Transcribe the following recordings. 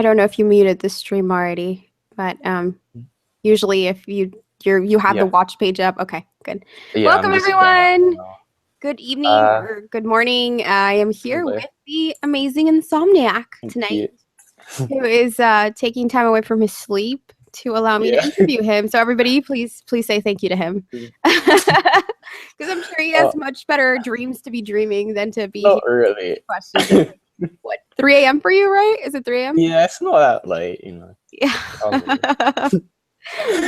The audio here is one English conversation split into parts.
I don't know if you muted the stream already, but usually if you have the watch page up. Okay, good. Yeah, Welcome everyone. Good evening or good morning. I am here with the amazing Insomniak tonight, who is taking time away from his sleep to allow me to interview him. So everybody, please say thank you to him. Because I'm sure he has much better dreams to be dreaming than to be not really questions. What, 3 a.m. for you, right? Is it 3 a.m.? Yeah, it's not that late, you know. Yeah.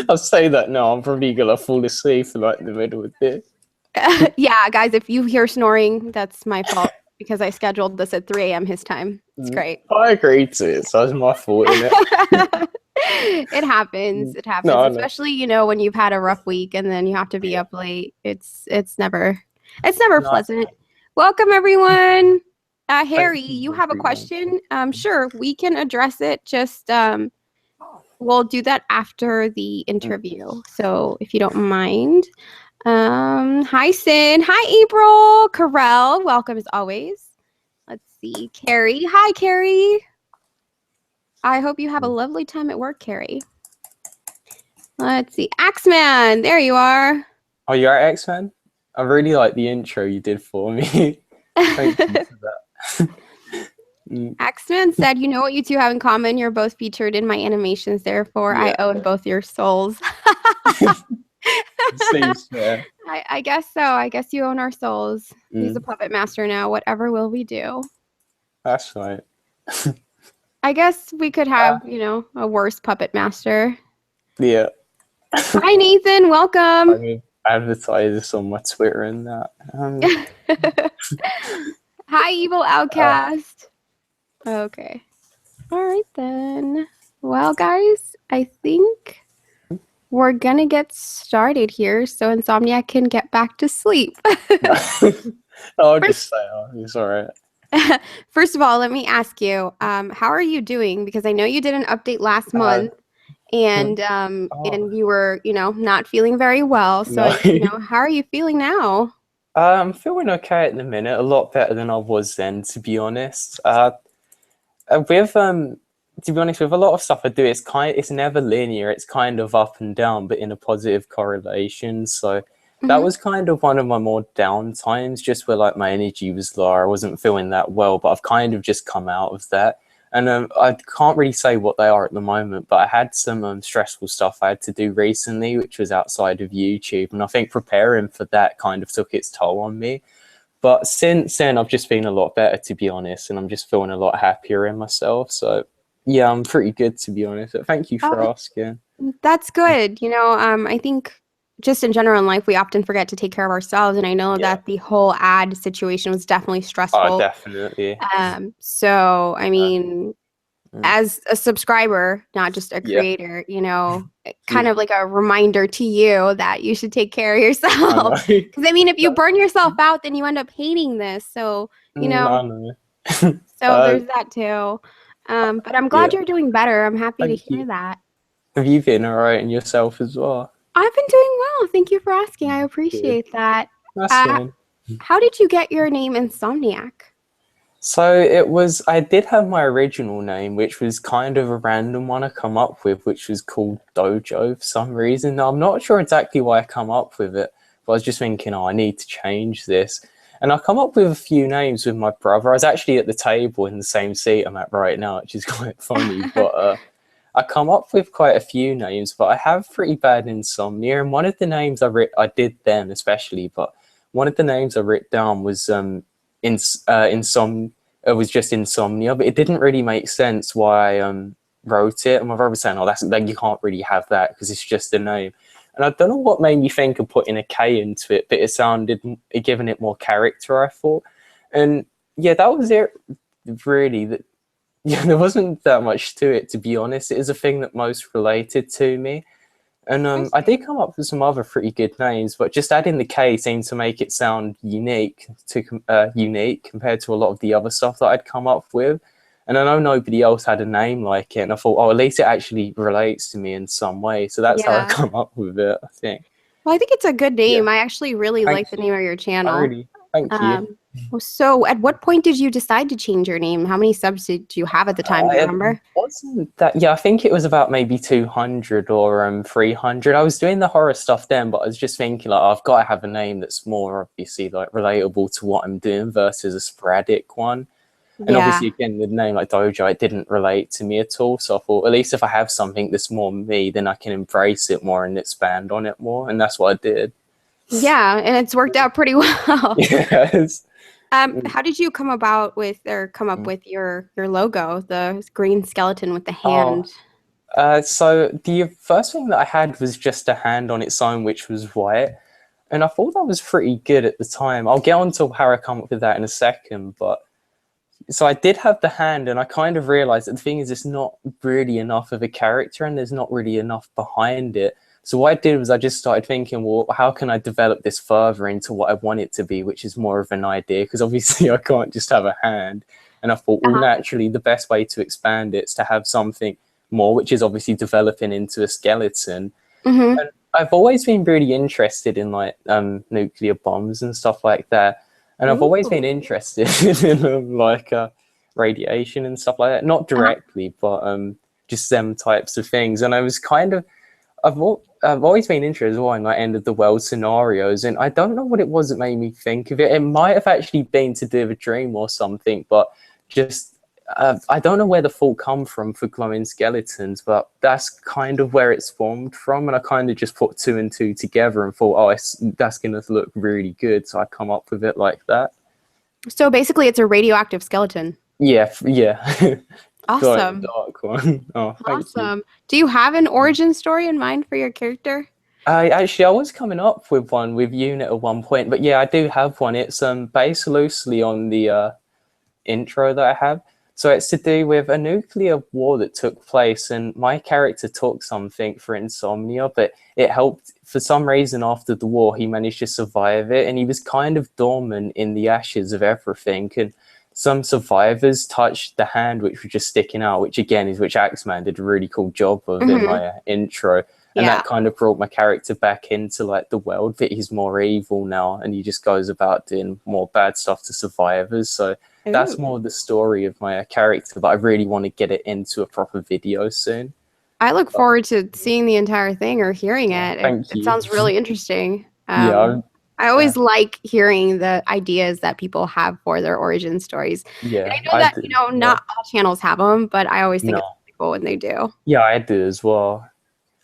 I'll say that now. I'm probably gonna fall asleep in like the middle of this. Yeah, guys, if you hear snoring, that's my fault because I scheduled this at 3 a.m. his time. It's great. I agreed to it, so it's my fault, isn't it? It happens. It happens, especially you know when you've had a rough week and then you have to be up late. It's never pleasant. Welcome everyone. Harry, you have a question? Sure, we can address it. Just we'll do that after the interview. So if you don't mind. Hi Sin. Hi April. Carell, welcome as always. Let's see. Carrie. Hi Carrie. I hope you have a lovely time at work, Carrie. Let's see. Axeman, there you are. Oh, you're Axeman? I really like the intro you did for me. Thank you for that. Axeman said, you know what you two have in common? You're both featured in my animations, therefore I own both your souls. Seems fair. I guess so. I guess you own our souls. He's a puppet master now. Whatever will we do? That's right. I guess we could have, you know, a worse puppet master. Yeah. Hi, Nathan. Welcome. I mean, advertise this on my Twitter and that. Hi, Evil Outcast. Okay. All right, then. Well, guys, I think we're going to get started here so Insomniak can get back to sleep. I'll just say, it's all right. First of all, let me ask you, how are you doing? Because I know you did an update last month, and and you were, you know, not feeling very well. So, you know, how are you feeling now? I'm feeling okay at the minute. A lot better than I was then, to be honest. To be honest, with a lot of stuff I do, it's never linear. It's kind of up and down, but in a positive correlation. So that was kind of one of my more down times, just where like my energy was low. I wasn't feeling that well, but I've kind of just come out of that. And I can't really say what they are at the moment, but I had some stressful stuff I had to do recently, which was outside of YouTube. And I think preparing for that kind of took its toll on me. But since then, I've just been a lot better, to be honest. And I'm just feeling a lot happier in myself. So yeah, I'm pretty good, to be honest. Thank you for asking. That's good. You know, I think just in general in life, we often forget to take care of ourselves. And I know that the whole ad situation was definitely stressful. Oh, definitely. So, I mean, as a subscriber, not just a creator, you know, kind of like a reminder to you that you should take care of yourself. Because, I mean, if you burn yourself out, then you end up hating this. So, you know, so there's that too. But I'm glad you're doing better. I'm happy to hear that. Have you been all right and yourself as well? I've been doing well. Thank you for asking. I appreciate that. That's fine. How did you get your name Insomniak? So I did have my original name, which was kind of a random one I come up with, which was called Dojo for some reason. Now, I'm not sure exactly why I come up with it, but I was just thinking, I need to change this. And I come up with a few names with my brother. I was actually at the table in the same seat I'm at right now, which is quite funny. But I come up with quite a few names, but I have pretty bad insomnia. And one of the names I did then especially, but one of the names I wrote down was it was just insomnia, but it didn't really make sense why I wrote it. And my brother was saying, like you can't really have that because it's just a name. And I don't know what made me think of putting a K into it, but it giving it more character, I thought. And yeah, that was it, really. Yeah, there wasn't that much to it, to be honest. It is a thing that most related to me. And I did come up with some other pretty good names, but just adding the K seemed to make it sound unique compared to a lot of the other stuff that I'd come up with. And I know nobody else had a name like it, and I thought, at least it actually relates to me in some way. So that's how I come up with it, I think. Well, I think it's a good name. I actually really like the name of your channel. Thank you. So at what point did you decide to change your name? How many subs did you have at the time? Do you remember? Wasn't that, yeah, I think it was about maybe 200 or 300. I was doing the horror stuff then, but I was just thinking like, I've got to have a name that's more obviously like relatable to what I'm doing versus a sporadic one. And obviously, again, with a name like Dojo, it didn't relate to me at all. So I thought, at least if I have something that's more me, then I can embrace it more and expand on it more. And that's what I did. Yeah, and it's worked out pretty well. Yes. How did you come up with your logo, the green skeleton with the hand? So the first thing that I had was just a hand on its own, which was white. And I thought that was pretty good at the time. I'll get on to how I come up with that in a second, but so I did have the hand, and I kind of realized that the thing is it's not really enough of a character and there's not really enough behind it. So what I did was I just started thinking, well, how can I develop this further into what I want it to be, which is more of an idea, because obviously I can't just have a hand. And I thought, well, naturally, the best way to expand it is to have something more, which is obviously developing into a skeleton. Mm-hmm. And I've always been really interested in like nuclear bombs and stuff like that. And I've always been interested in radiation and stuff like that. Not directly, but just them types of things. And I was kind of, I've always been interested as well in like end of the world scenarios. And I don't know what it was that made me think of it. It might have actually been to do with a dream or something, but just I don't know where the thought come from for glowing skeletons, but that's kind of where it's formed from. And I kind of just put 2 and 2 together and thought, that's going to look really good. So I come up with it like that. So basically it's a radioactive skeleton. Yeah. Awesome. Dark one. Oh, awesome. You. Do you have an origin story in mind for your character? I was coming up with one with Unit at one point, but yeah, I do have one. It's based loosely on the intro that I have. So it's to do with a nuclear war that took place, and my character took something for insomnia, but it helped for some reason after the war. He managed to survive it, and he was kind of dormant in the ashes of everything. And some survivors touched the hand which was just sticking out, which again is which Axeman did a really cool job of in my intro. And that kind of brought my character back into like the world that he's more evil now, and he just goes about doing more bad stuff to survivors. So that's more the story of my character, but I really want to get it into a proper video soon. I look forward to seeing the entire thing or hearing it. It sounds really interesting. I always like hearing the ideas that people have for their origin stories. Yeah, and I know that not all channels have them, but I always think it's really cool when they do. Yeah, I do as well.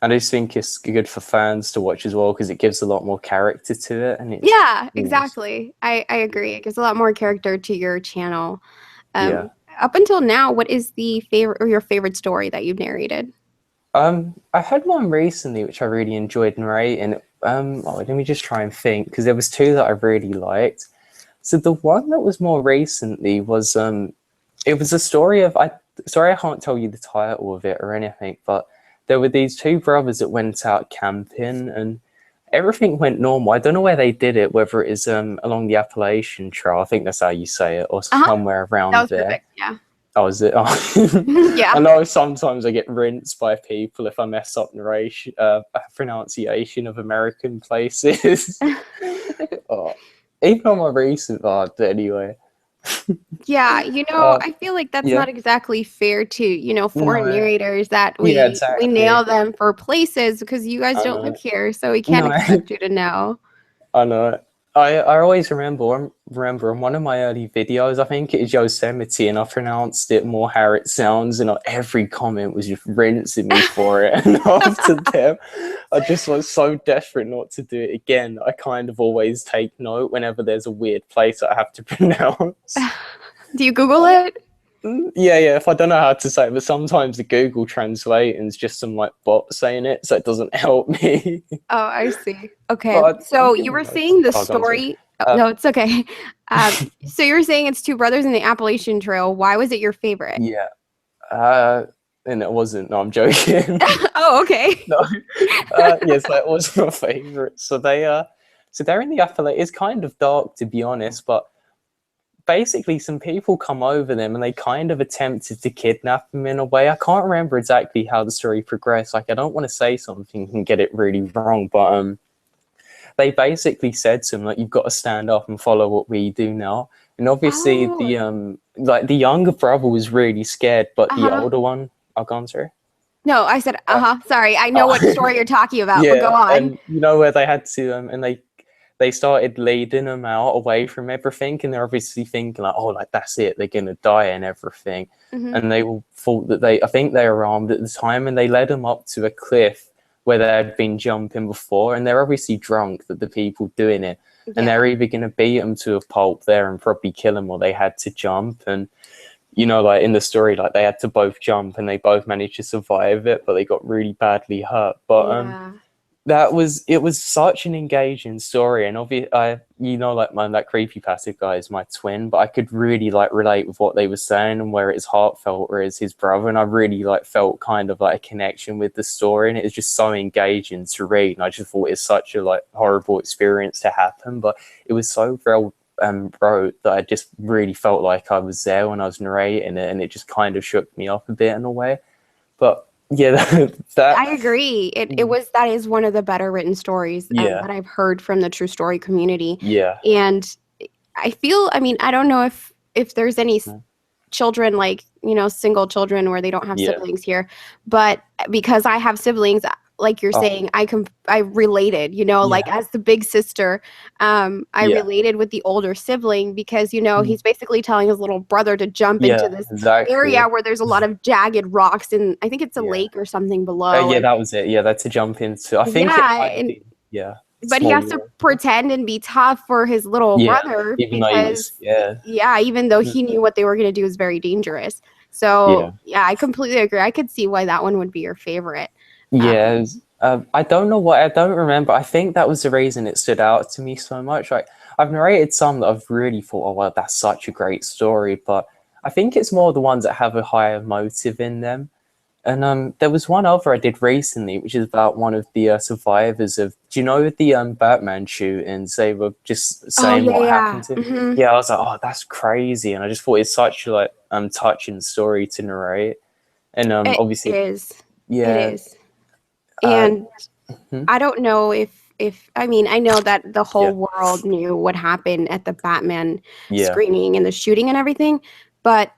I just think it's good for fans to watch as well because it gives a lot more character to it. And exactly. I agree. It gives a lot more character to your channel. Up until now, what is your favorite story that you've narrated? I had one recently which I really enjoyed narrating. Let me just try and think, because there was 2 that I really liked. So the one that was more recently was it was a story of I can't tell you the title of it or anything, but there were these 2 brothers that went out camping and everything went normal. I don't know where they did it, whether it is along the Appalachian Trail, I think that's how you say it, or somewhere around that was there. Perfect. Yeah. Oh, is it? Oh. Yeah. I know sometimes I get rinsed by people if I mess up pronunciation of American places. Even on my recent VOD, anyway. Yeah, I feel like that's not exactly fair to, foreign narrators that we nail them for places because you guys don't live here, so we can't expect you to know. I know. I always remember in one of my early videos, I think it is Yosemite, and I pronounced it more how it sounds, and every comment was just rinsing me for it. And after them, I just was so desperate not to do it again. I kind of always take note whenever there's a weird place I have to pronounce. Do you Google it? Yeah, if I don't know how to say it, but sometimes the Google translating is just some bot saying it, so it doesn't help me. Oh, I see. Okay, so you were saying the story. No, it's okay. So you were saying it's 2 brothers in the Appalachian Trail. Why was it your favorite? Yeah. And it wasn't. No, I'm joking. Oh, okay. No. Yes, that was my favorite. So they're in the Appalachian. It's kind of dark, to be honest, but basically some people come over them and they kind of attempted to kidnap them in a way. I can't remember exactly how the story progressed. I don't want to say something and get it really wrong, but they basically said to him, like, you've got to stand up and follow what we do now. And obviously the younger brother was really scared, but the older one, I'll go on, sorry. No, I said, sorry. I know what story you're talking about, but go on. And you know where they had to, and they started leading them out away from everything, and they're obviously thinking like, oh, like that's it, they're gonna die and everything. And they thought that I think they were armed at the time, and they led them up to a cliff where they had been jumping before, and they're obviously drunk, that the people doing it, and they're either gonna beat them to a pulp there and probably kill them, or they had to jump. And you know, like in the story, like they had to both jump, and they both managed to survive it, but they got really badly hurt. But it was such an engaging story, and obviously you know, like that creepypasta guy is my twin, but I could really like relate with what they were saying, and where it's heartfelt, whereas his brother, and I really like felt kind of like a connection with the story, and it was just so engaging to read, and I just thought it's such a like horrible experience to happen, but it was so well wrote that I just really felt like I was there when I was narrating it, and it just kind of shook me up a bit in a way. But yeah, that I agree. That is one of the better written stories that I've heard from the true story community. Yeah. And I feel, I mean, I don't know if there's any children, like, you know, single children where they don't have siblings here, but because I have siblings, like you're saying, I related, you know, like as the big sister, I related with the older sibling, because, you know, he's basically telling his little brother to jump into this area where there's a lot of jagged rocks, and I think it's a lake or something below. That was it. Yeah, that's to jump into. I think but he has to pretend and be tough for his little brother, even because even though he knew what they were going to do is very dangerous. So I completely agree. I could see why that one would be your favorite. I don't know what, I don't remember. I think that was the reason it stood out to me so much. Like, I've narrated some that I've really thought, oh well, that's such a great story, but I think it's more the ones that have a higher motive in them. And there was one other I did recently, which is about one of the survivors of, do you know the Batman shootings? They were just saying what happened to him. I was like, oh, that's crazy, and I just thought it's such a like touching story to narrate. And obviously, it is. It is. And I don't know if I mean, I know that the whole world knew what happened at the Batman screening and the shooting and everything, but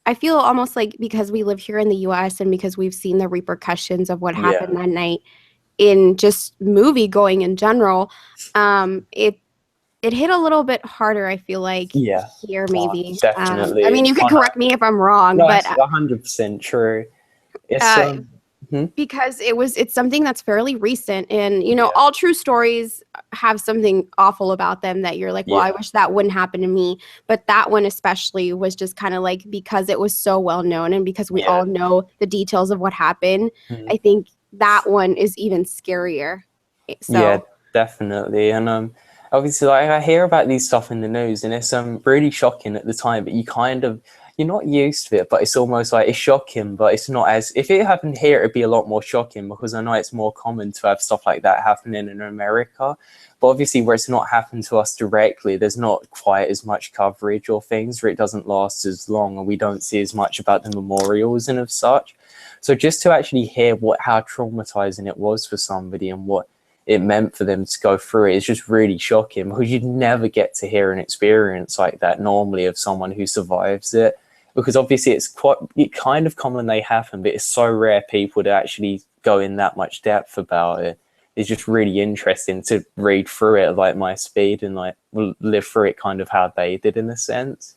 I feel almost like because we live here in the US and because we've seen the repercussions of what happened that night in just movie going in general, it hit a little bit harder, I feel like, here maybe. Definitely. I mean, you can correct me if I'm wrong, but 100% true. It's because it's something that's fairly recent, and you know, all true stories have something awful about them that you're like, well, I wish that wouldn't happen to me. But that one especially was just kind of like, because it was so well known and because we all know the details of what happened, I think that one is even scarier. So definitely. And obviously, like, I hear about these stuff in the news, and it's really shocking at the time, but you're not used to it, but it's almost like it's shocking, but it's not as, if it happened here, it'd be a lot more shocking, because I know it's more common to have stuff like that happening in America. But obviously, where it's not happened to us directly, there's not quite as much coverage or things, or it doesn't last as long, and we don't see as much about the memorials and of such. So just to actually hear how traumatizing it was for somebody and what it meant for them to go through it is just really shocking, because you'd never get to hear an experience like that normally of someone who survives it. Because obviously it's kind of common they happen, but it's so rare people to actually go in that much depth about it. It's just really interesting to read through it at like my speed and like live through it kind of how they did, in a sense.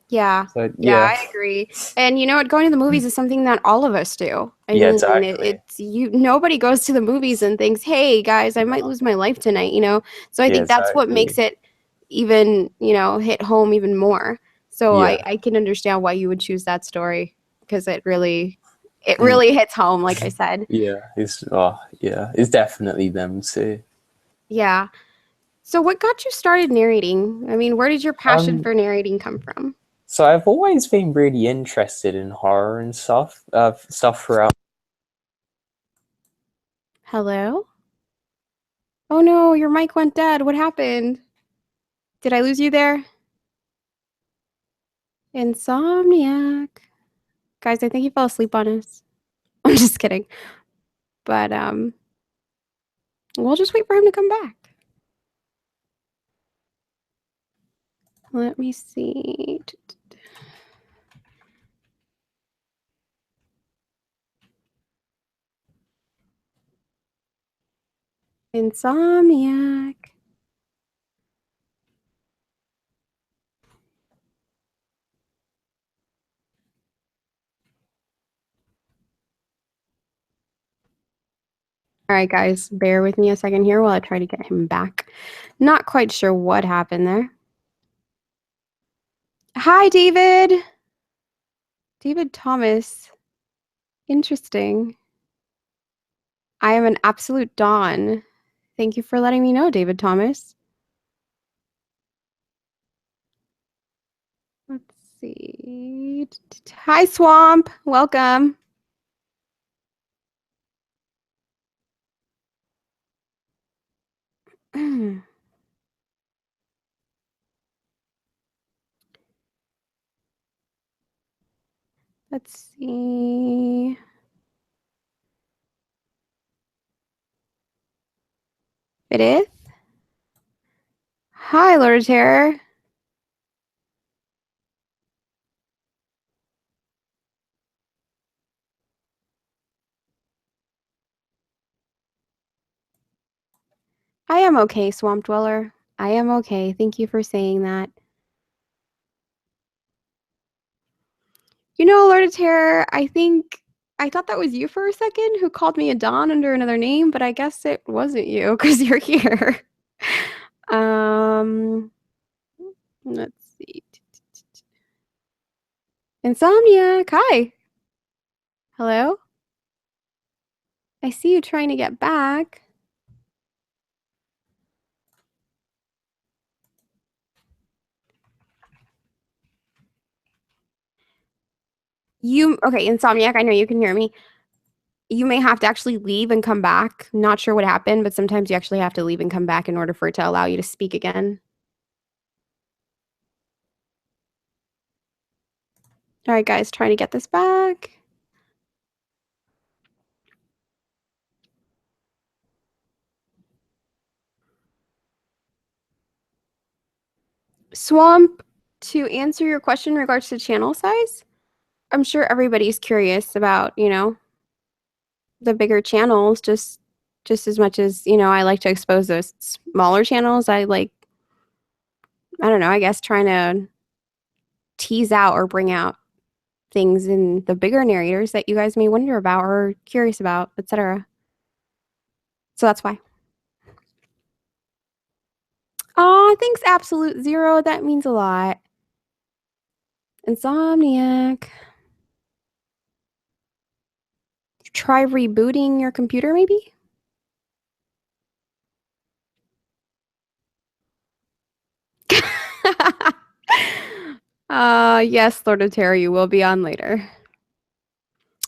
Yeah. So, I agree. And you know what, going to the movies is something that all of us do. I mean, exactly. Nobody goes to the movies and thinks, hey guys, I might lose my life tonight, you know? So I think that's what makes it even, you know, hit home even more. So I can understand why you would choose that story, because it really hits home, like I said. It's definitely them too. Yeah. So what got you started narrating? I mean, where did your passion for narrating come from? So I've always been really interested in horror and stuff throughout. Hello? Oh no, your mic went dead. What happened? Did I lose you there? Insomniak. Guys, I think he fell asleep on us. I'm just kidding. But we'll just wait for him to come back. Let me see. Insomniak. All right, guys, bear with me a second here while I try to get him back. Not quite sure what happened there. Hi, David. David Thomas. Interesting. I am an absolute dawn. Thank you for letting me know, David Thomas. Let's see. Hi, Swamp. Welcome. Let's see. It is? Hi, Lord of Terror. I am okay, Swamp Dweller. I am okay. Thank you for saying that. You know, Lord of Terror, I thought that was you for a second who called me a Dawn under another name, but I guess it wasn't you because you're here. Let's see. Insomniak, hi. Hello? I see you trying to get back. Okay, Insomniak, I know you can hear me. You may have to actually leave and come back. Not sure what happened, but sometimes you actually have to leave and come back in order for it to allow you to speak again. All right, guys, trying to get this back. Swamp, to answer your question in regards to channel size, I'm sure everybody's curious about, you know, the bigger channels just as much as, you know, I like to expose those smaller channels. I don't know, I guess trying to tease out or bring out things in the bigger narrators that you guys may wonder about or curious about, etc. So that's why. Aw, thanks, Absolute Zero. That means a lot. Insomniac. Try rebooting your computer, maybe? Yes, Lord of Terror, you will be on later.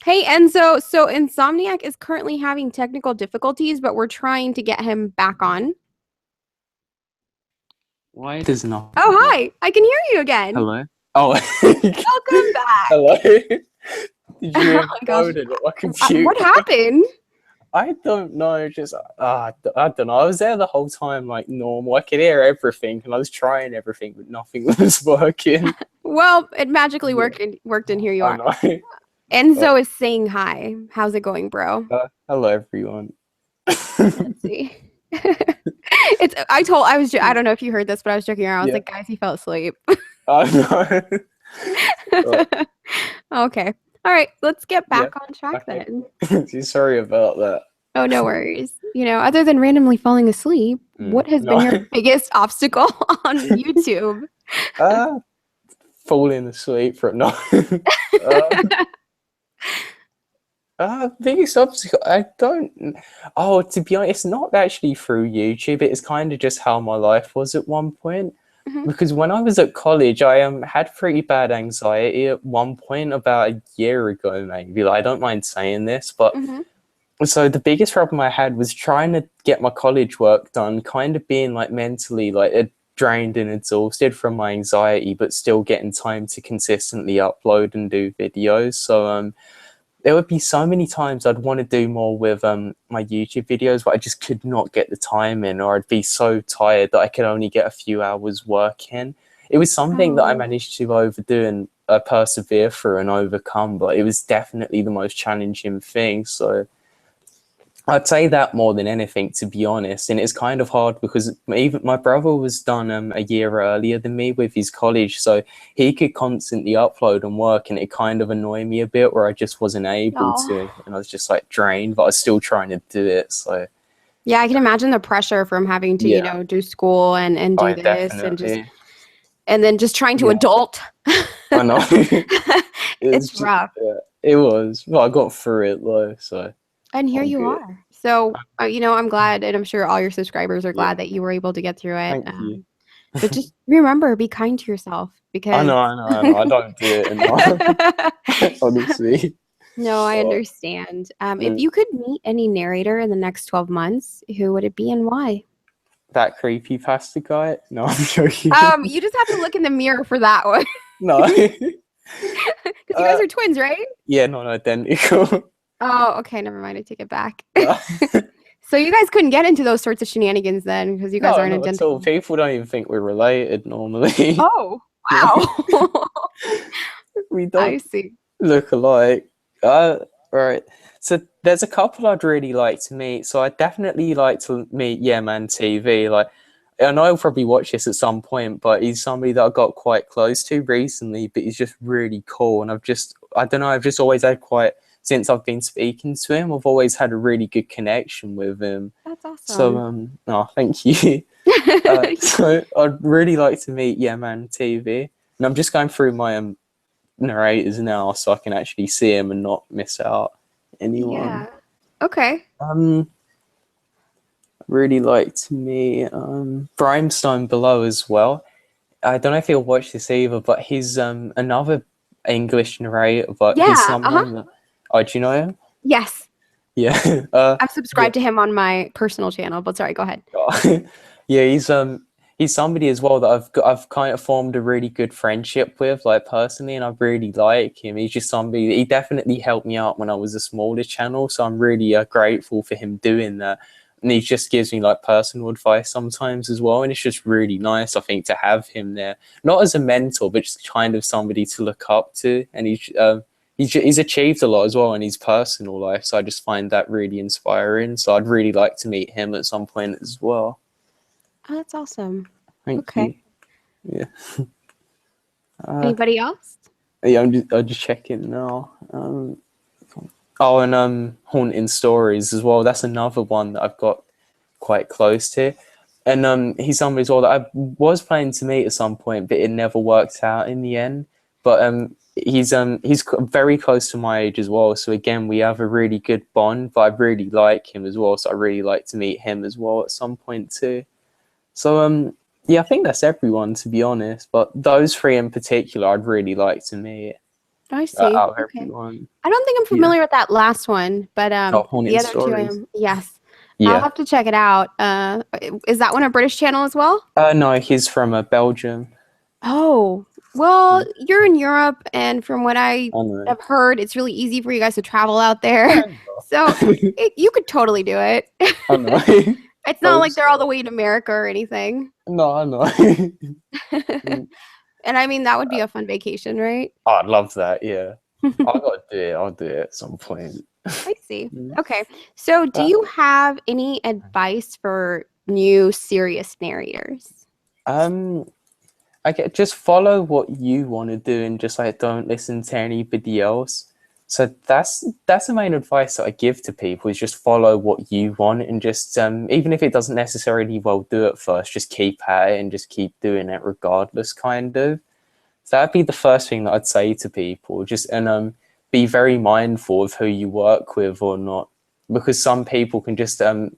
Hey, Enzo, so Insomniac is currently having technical difficulties, but we're trying to get him back on. Why does not? Oh, hi! I can hear you again. Hello? Oh. Welcome back. Hello? Did you implode it on my computer? What happened? I don't know, just, I don't know. I was there the whole time like normal. I could hear everything, and I was trying everything, but nothing was working. Well, it magically worked, and here you are. Know. Enzo is saying hi. How's it going, bro? Hello, everyone. Let's see. I don't know if you heard this, but I was joking around. I was like, guys, he fell asleep. Oh, no. Okay. All right, let's get back on track then. Sorry about that. Oh, no worries. You know, other than randomly falling asleep, what has been your biggest obstacle on YouTube? Falling asleep for no. Biggest obstacle, I don't. Oh, to be honest, it's not actually through YouTube. It's kind of just how my life was at one point. Because when I was at college, I had pretty bad anxiety at one point about a year ago, maybe. Like, I don't mind saying this, but so the biggest problem I had was trying to get my college work done, kind of being like mentally like drained and exhausted from my anxiety, but still getting time to consistently upload and do videos. So there would be so many times I'd want to do more with my YouTube videos, but I just could not get the time in, or I'd be so tired that I could only get a few hours work in. it was something that I managed to overdo and persevere through and overcome, but it was definitely the most challenging thing. So I'd say that more than anything, to be honest. And it's kind of hard because even my brother was done a year earlier than me with his college, so he could constantly upload and work, and it kind of annoyed me a bit where I just wasn't able to, and I was just like drained, but I was still trying to do it. So yeah, I can imagine the pressure from having to, you know, do school and do this and then just trying to adult. I know. It's rough. It was. Well, I got through it though, so. And here you are. So, you know, I'm glad, and I'm sure all your subscribers are glad that you were able to get through it. Thank you. But just remember, be kind to yourself, because I know. I don't do it enough, honestly. No, I understand. If you could meet any narrator in the next 12 months, who would it be and why? That creepypasta guy? No, I'm joking. You just have to look in the mirror for that one. No. Because you guys are twins, right? Yeah, not identical. Oh, okay. Never mind. I take it back. So you guys couldn't get into those sorts of shenanigans then, because you guys aren't identical. People don't even think we're related normally. Oh, wow. We don't I see. look alike. Right. So there's a couple I'd really like to meet. So I'd definitely like to meet Yeah Man TV. Like, I know I'll probably watch this at some point, but he's somebody that I got quite close to recently, but he's just really cool. And I've just always had since I've been speaking to him, I've always had a really good connection with him. That's awesome. So, thank you. So I'd really like to meet Yeah Man TV. And I'm just going through my narrators now so I can actually see him and not miss out anyone. Yeah. Okay. Really like to meet Brimstone Below as well. I don't know if he'll watch this either, but he's another English narrator, but he's someone that... Oh, do you know him? Yes. Yeah. I've subscribed to him on my personal channel, but sorry, go ahead. Yeah, he's somebody as well that I've kind of formed a really good friendship with, like personally, and I really like him. He's just somebody, he definitely helped me out when I was a smaller channel, so I'm really grateful for him doing that. And he just gives me like personal advice sometimes as well, and it's just really nice, I think, to have him there, not as a mentor, but just kind of somebody to look up to. And he's achieved a lot as well in his personal life, so I just find that really inspiring. So I'd really like to meet him at some point as well. Oh, that's awesome. Thank you. Yeah. Anybody else? Yeah, I'm just checking now. And Haunting Stories as well. That's another one that I've got quite close to. And he's somebody as well that I was planning to meet at some point, but it never worked out in the end. But he's very close to my age as well. So again, we have a really good bond, but I really like him as well. So I really like to meet him as well at some point too. So yeah, I think that's everyone, to be honest. But those three in particular, I'd really like to meet. I see. Out of Okay. everyone. I don't think I'm familiar with that last one, but the other Stories. two, yes. Yeah. I'll have to check it out. Is that one a British channel as well? No, he's from Belgium. Oh, well, you're in Europe, and from what I have heard, it's really easy for you guys to travel out there. So you could totally do it. I know. It's not like they're all the way in America or anything. No, I know. And I mean, that would be a fun vacation, right? Oh, I'd love that, yeah. I'll do it at some point. I see. Okay. So do you have any advice for new serious narrators? Just follow what you want to do and just like don't listen to anybody else. So that's the main advice that I give to people, is just follow what you want, and just even if it doesn't necessarily do at first, just keep at it and just keep doing it regardless, kind of. So that'd be the first thing that I'd say to people. Just be very mindful of who you work with or not, because some people can just I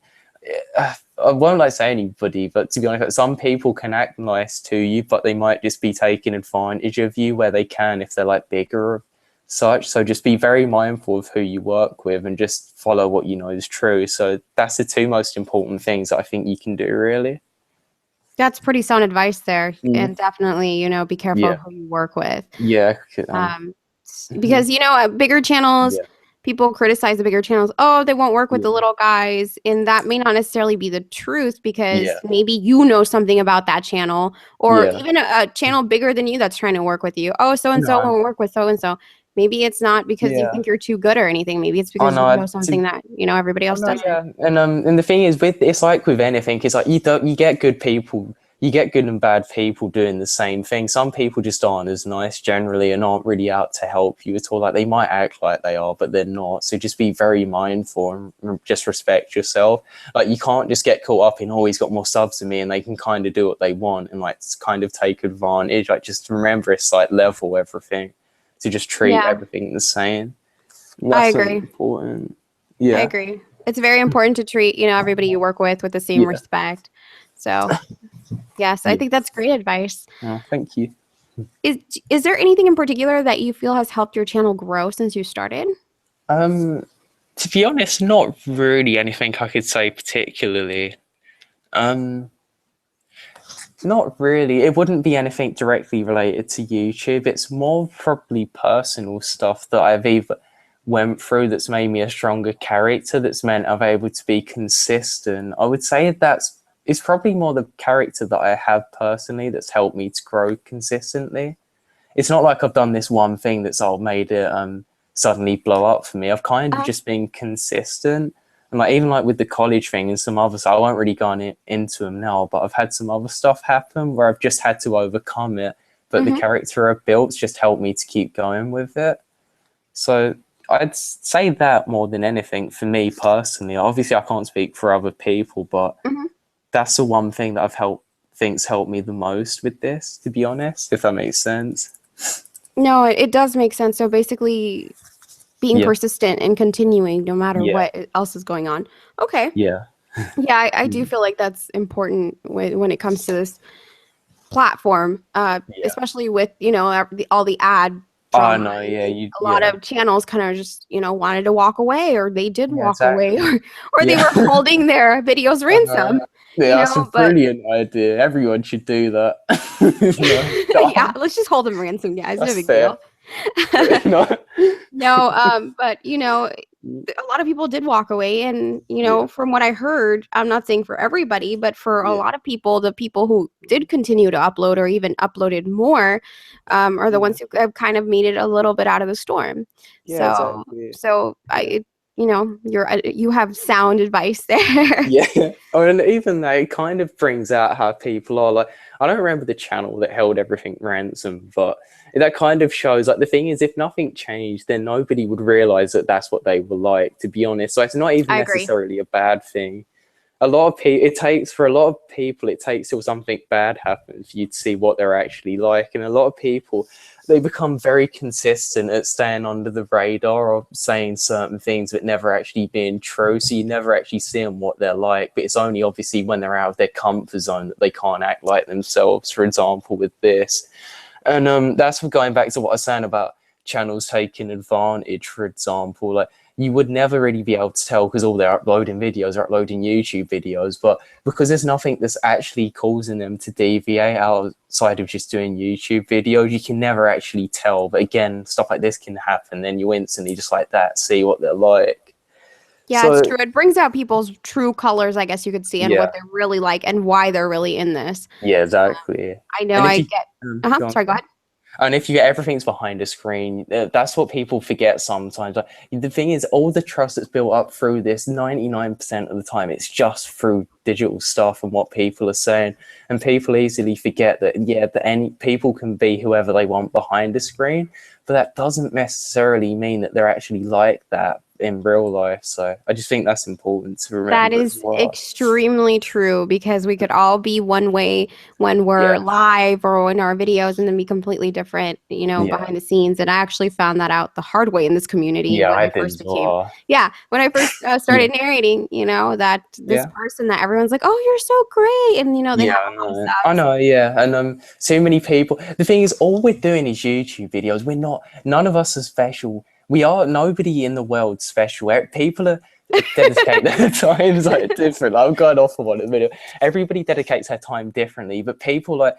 won't like say anybody, but to be honest, some people can act nice to you, but they might just be taking advantage of you where they can if they're like bigger. Such. So just be very mindful of who you work with and just follow what you know is true. So that's the two most important things that I think you can do, really. That's pretty sound advice there. And definitely, be careful of who you work with. Yeah. Because, bigger channels, people criticize the bigger channels. Oh, they won't work with the little guys. And that may not necessarily be the truth, because maybe you know something about that channel, or even a channel bigger than you that's trying to work with you. Oh, so-and-so won't work with so-and-so. Maybe it's not because you think you're too good or anything. Maybe it's because you know something that, you know, everybody else doesn't. Yeah. And the thing is, it's like with anything, it's like you get good people, you get good and bad people doing the same thing. Some people just aren't as nice generally and aren't really out to help you at all. Like, they might act like they are, but they're not. So just be very mindful and just respect yourself. Like, you can't just get caught up in, oh, he's got more subs than me and they can kind of do what they want and like kind of take advantage. Like, just remember, it's like level everything. To just treat everything the same. I agree. Important. I agree. It's very important to treat, you know, everybody you work with the same respect. So, yes, I think that's great advice. Oh, thank you. Is there anything in particular that you feel has helped your channel grow since you started? To be honest, not really anything I could say particularly. Not really. It wouldn't be anything directly related to YouTube. It's more probably personal stuff that I've either went through that's made me a stronger character, that's meant I've able to be consistent. I would say it's probably more the character that I have personally that's helped me to grow consistently. It's not like I've done this one thing that's made it suddenly blow up for me. I've kind of just been consistent. And like, even like with the college thing and some other stuff, I won't really go into them now, but I've had some other stuff happen where I've just had to overcome it. But the character I've built's just helped me to keep going with it. So I'd say that more than anything for me personally. Obviously, I can't speak for other people, but that's the one thing that think's helped me the most with this, to be honest, if that makes sense. No, it does make sense. So basically, being persistent and continuing no matter what else is going on. Okay. Yeah. Yeah, I do feel like that's important when it comes to this platform, especially with, you know, all the ad drama. Oh, no, yeah. A lot of channels kind of just, you know, wanted to walk away, or they did walk away, or they were holding their videos ransom. Yeah, that's a brilliant idea. Everyone should do that. Yeah, let's just hold them ransom, guys. No big deal. No, but you know, a lot of people did walk away, and you know, from what I heard, I'm not saying for everybody, but for a lot of people, the people who did continue to upload or even uploaded more, are the ones who have kind of made it a little bit out of the storm. So I, you know, you have sound advice there. Yeah. And even that, it kind of brings out how people are. Like, I don't remember the channel that held everything ransom, but that kind of shows, like, the thing is, if nothing changed, then nobody would realize that that's what they were like, to be honest. So it's not even necessarily a bad thing. A lot of people, for a lot of people, it takes till something bad happens for you to see what they're actually like. And a lot of people, they become very consistent at staying under the radar or saying certain things but never actually being true. So you never actually see them what they're like. But it's only obviously when they're out of their comfort zone that they can't act like themselves, for example, with this. And that's going back to what I was saying about channels taking advantage, for example. Like, you would never really be able to tell because all they're uploading videos are uploading YouTube videos, but because there's nothing that's actually causing them to deviate outside of just doing YouTube videos, you can never actually tell. But again, stuff like this can happen, then you instantly just like that see what they're like. Yeah, so, it's true. It brings out people's true colors, I guess you could see, and what they're really like and why they're really in this. Yeah, exactly. I know sorry, go ahead. And if you get everything's behind a screen, that's what people forget sometimes. Like, the thing is, all the trust that's built up through this, 99% of the time, it's just through digital stuff and what people are saying. And people easily forget that, people can be whoever they want behind the screen, but that doesn't necessarily mean that they're actually like that in real life. So I just think that's important to remember. That is extremely true, because we could all be one way when we're live or in our videos, and then be completely different, you know, behind the scenes. And I actually found that out the hard way in this community when I first started narrating, you know, that this person that everyone's like, oh, you're so great, and you know, they have I know, and so many people. The thing is, all we're doing is YouTube videos. None of us are special. Nobody in the world special. People are dedicate their times like different. I'm going off of one in a minute. Everybody dedicates their time differently, but people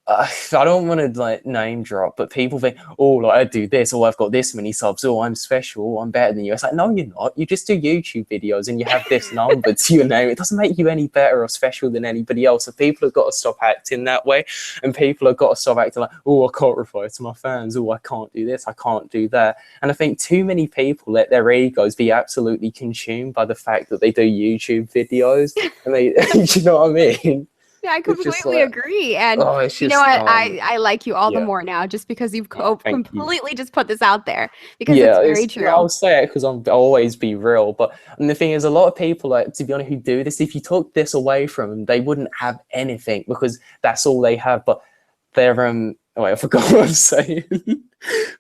I don't want to like name drop, but people think, oh, like I do this, oh, I've got this many subs, oh, I'm special, oh, I'm better than you. It's like, no, you're not. You just do YouTube videos and you have this number to your name. It doesn't make you any better or special than anybody else. So people have got to stop acting that way, and people have got to stop acting like, oh, I can't reply to my fans, oh, I can't do this, I can't do that. And I think too many people let their egos be absolutely consumed by the fact that they do YouTube videos, and they, you know what I mean? Yeah, I completely agree. And you know what? I like you all the more now just because you've completely just put this out there, because it's very true. I'll say it because I'll always be real. But and the thing is, a lot of people, like, to be honest, who do this, if you took this away from them, they wouldn't have anything because that's all they have. But they're oh, I forgot what I was saying.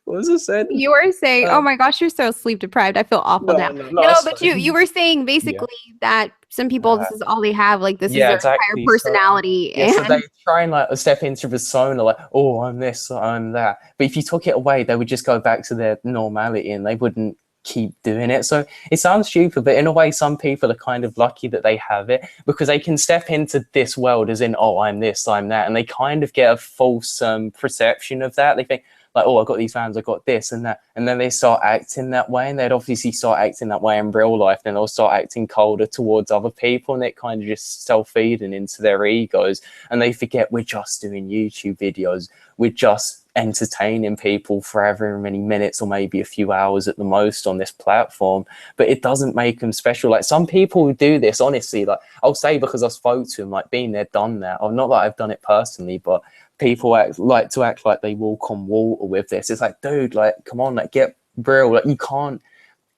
What was I saying? You were saying, oh my gosh, you're so sleep deprived. I feel awful now. No, but you were saying basically that some people, this is all they have. Like, this is their entire personality. So they try and like step into persona, like, oh, I'm this, I'm that. But if you took it away, they would just go back to their normality and they wouldn't keep doing it. So it sounds stupid, but in a way, some people are kind of lucky that they have it because they can step into this world as in, oh, I'm this, I'm that. And they kind of get a false perception of that. They think, like, oh, I've got these fans, I've got this and that. And then they start acting that way, and they'd obviously start acting that way in real life. Then they'll start acting colder towards other people, and it kind of just self-feeding into their egos. And they forget we're just doing YouTube videos. We're just entertaining people for however many minutes or maybe a few hours at the most on this platform. But it doesn't make them special. Like, some people who do this, honestly, like, I'll say because I spoke to them, like, being there, done that. Or not that I've done it personally, but people like to act like they walk on water with this. It's like, dude, like, come on, like, get real. Like, you can't,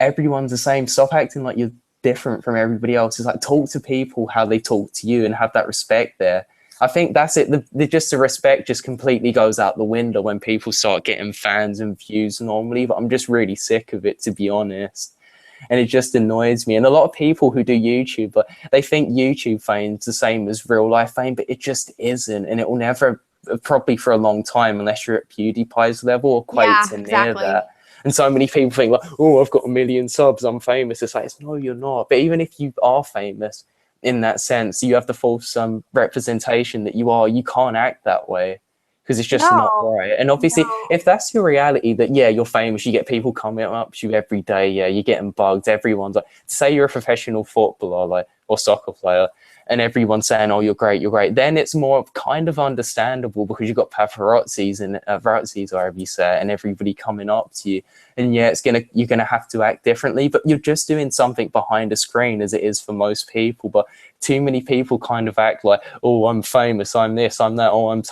everyone's the same. Stop acting like you're different from everybody else. It's like, talk to people how they talk to you and have that respect there. I think that's it. The respect just completely goes out the window when people start getting fans and views normally. But I'm just really sick of it, to be honest. And it just annoys me. And a lot of people who do YouTube, but they think YouTube fame's the same as real life fame, but it just isn't. And it will never, probably for a long time, unless you're at PewDiePie's level or quite near that. And so many people think like, oh, I've got 1 million subs, I'm famous. It's like, no, you're not. But even if you are famous in that sense, you have the false representation that you are. You can't act that way because it's just not right. And obviously, if that's your reality, that, yeah, you're famous, you get people coming up to you every day, yeah, you're getting bugged, everyone's like, say you're a professional footballer, like, or soccer player, and everyone's saying, oh, you're great, then it's more kind of understandable because you've got paparazzis and paparazzis, or however you say it, and everybody coming up to you. And yeah, you're gonna have to act differently, but you're just doing something behind a screen, as it is for most people. But too many people kind of act like, oh, I'm famous, I'm this, I'm that, oh, I'm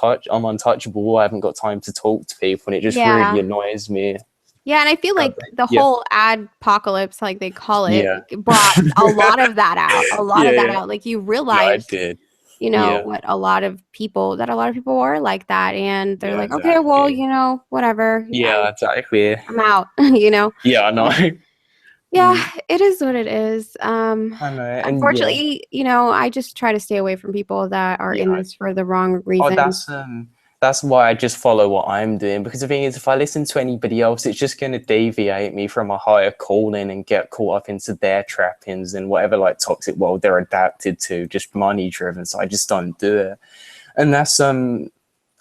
untouchable, oh, I haven't got time to talk to people, and it just really annoys me. Yeah, and I feel like the whole ad apocalypse, like they call it, brought a lot of that out. Like, you realize, you know, what a lot of people are like that, and they're like, okay, well, you know, whatever. Yeah, exactly. I'm out. You know. Yeah, I know. Yeah, it is what it is. I know. Unfortunately, you know, I just try to stay away from people that are in this for the wrong reasons. That's why I just follow what I'm doing, because the thing is, if I listen to anybody else, it's just going to deviate me from a higher calling and get caught up into their trappings and whatever, like, toxic world they're adapted to, just money driven. So I just don't do it. And that's I'm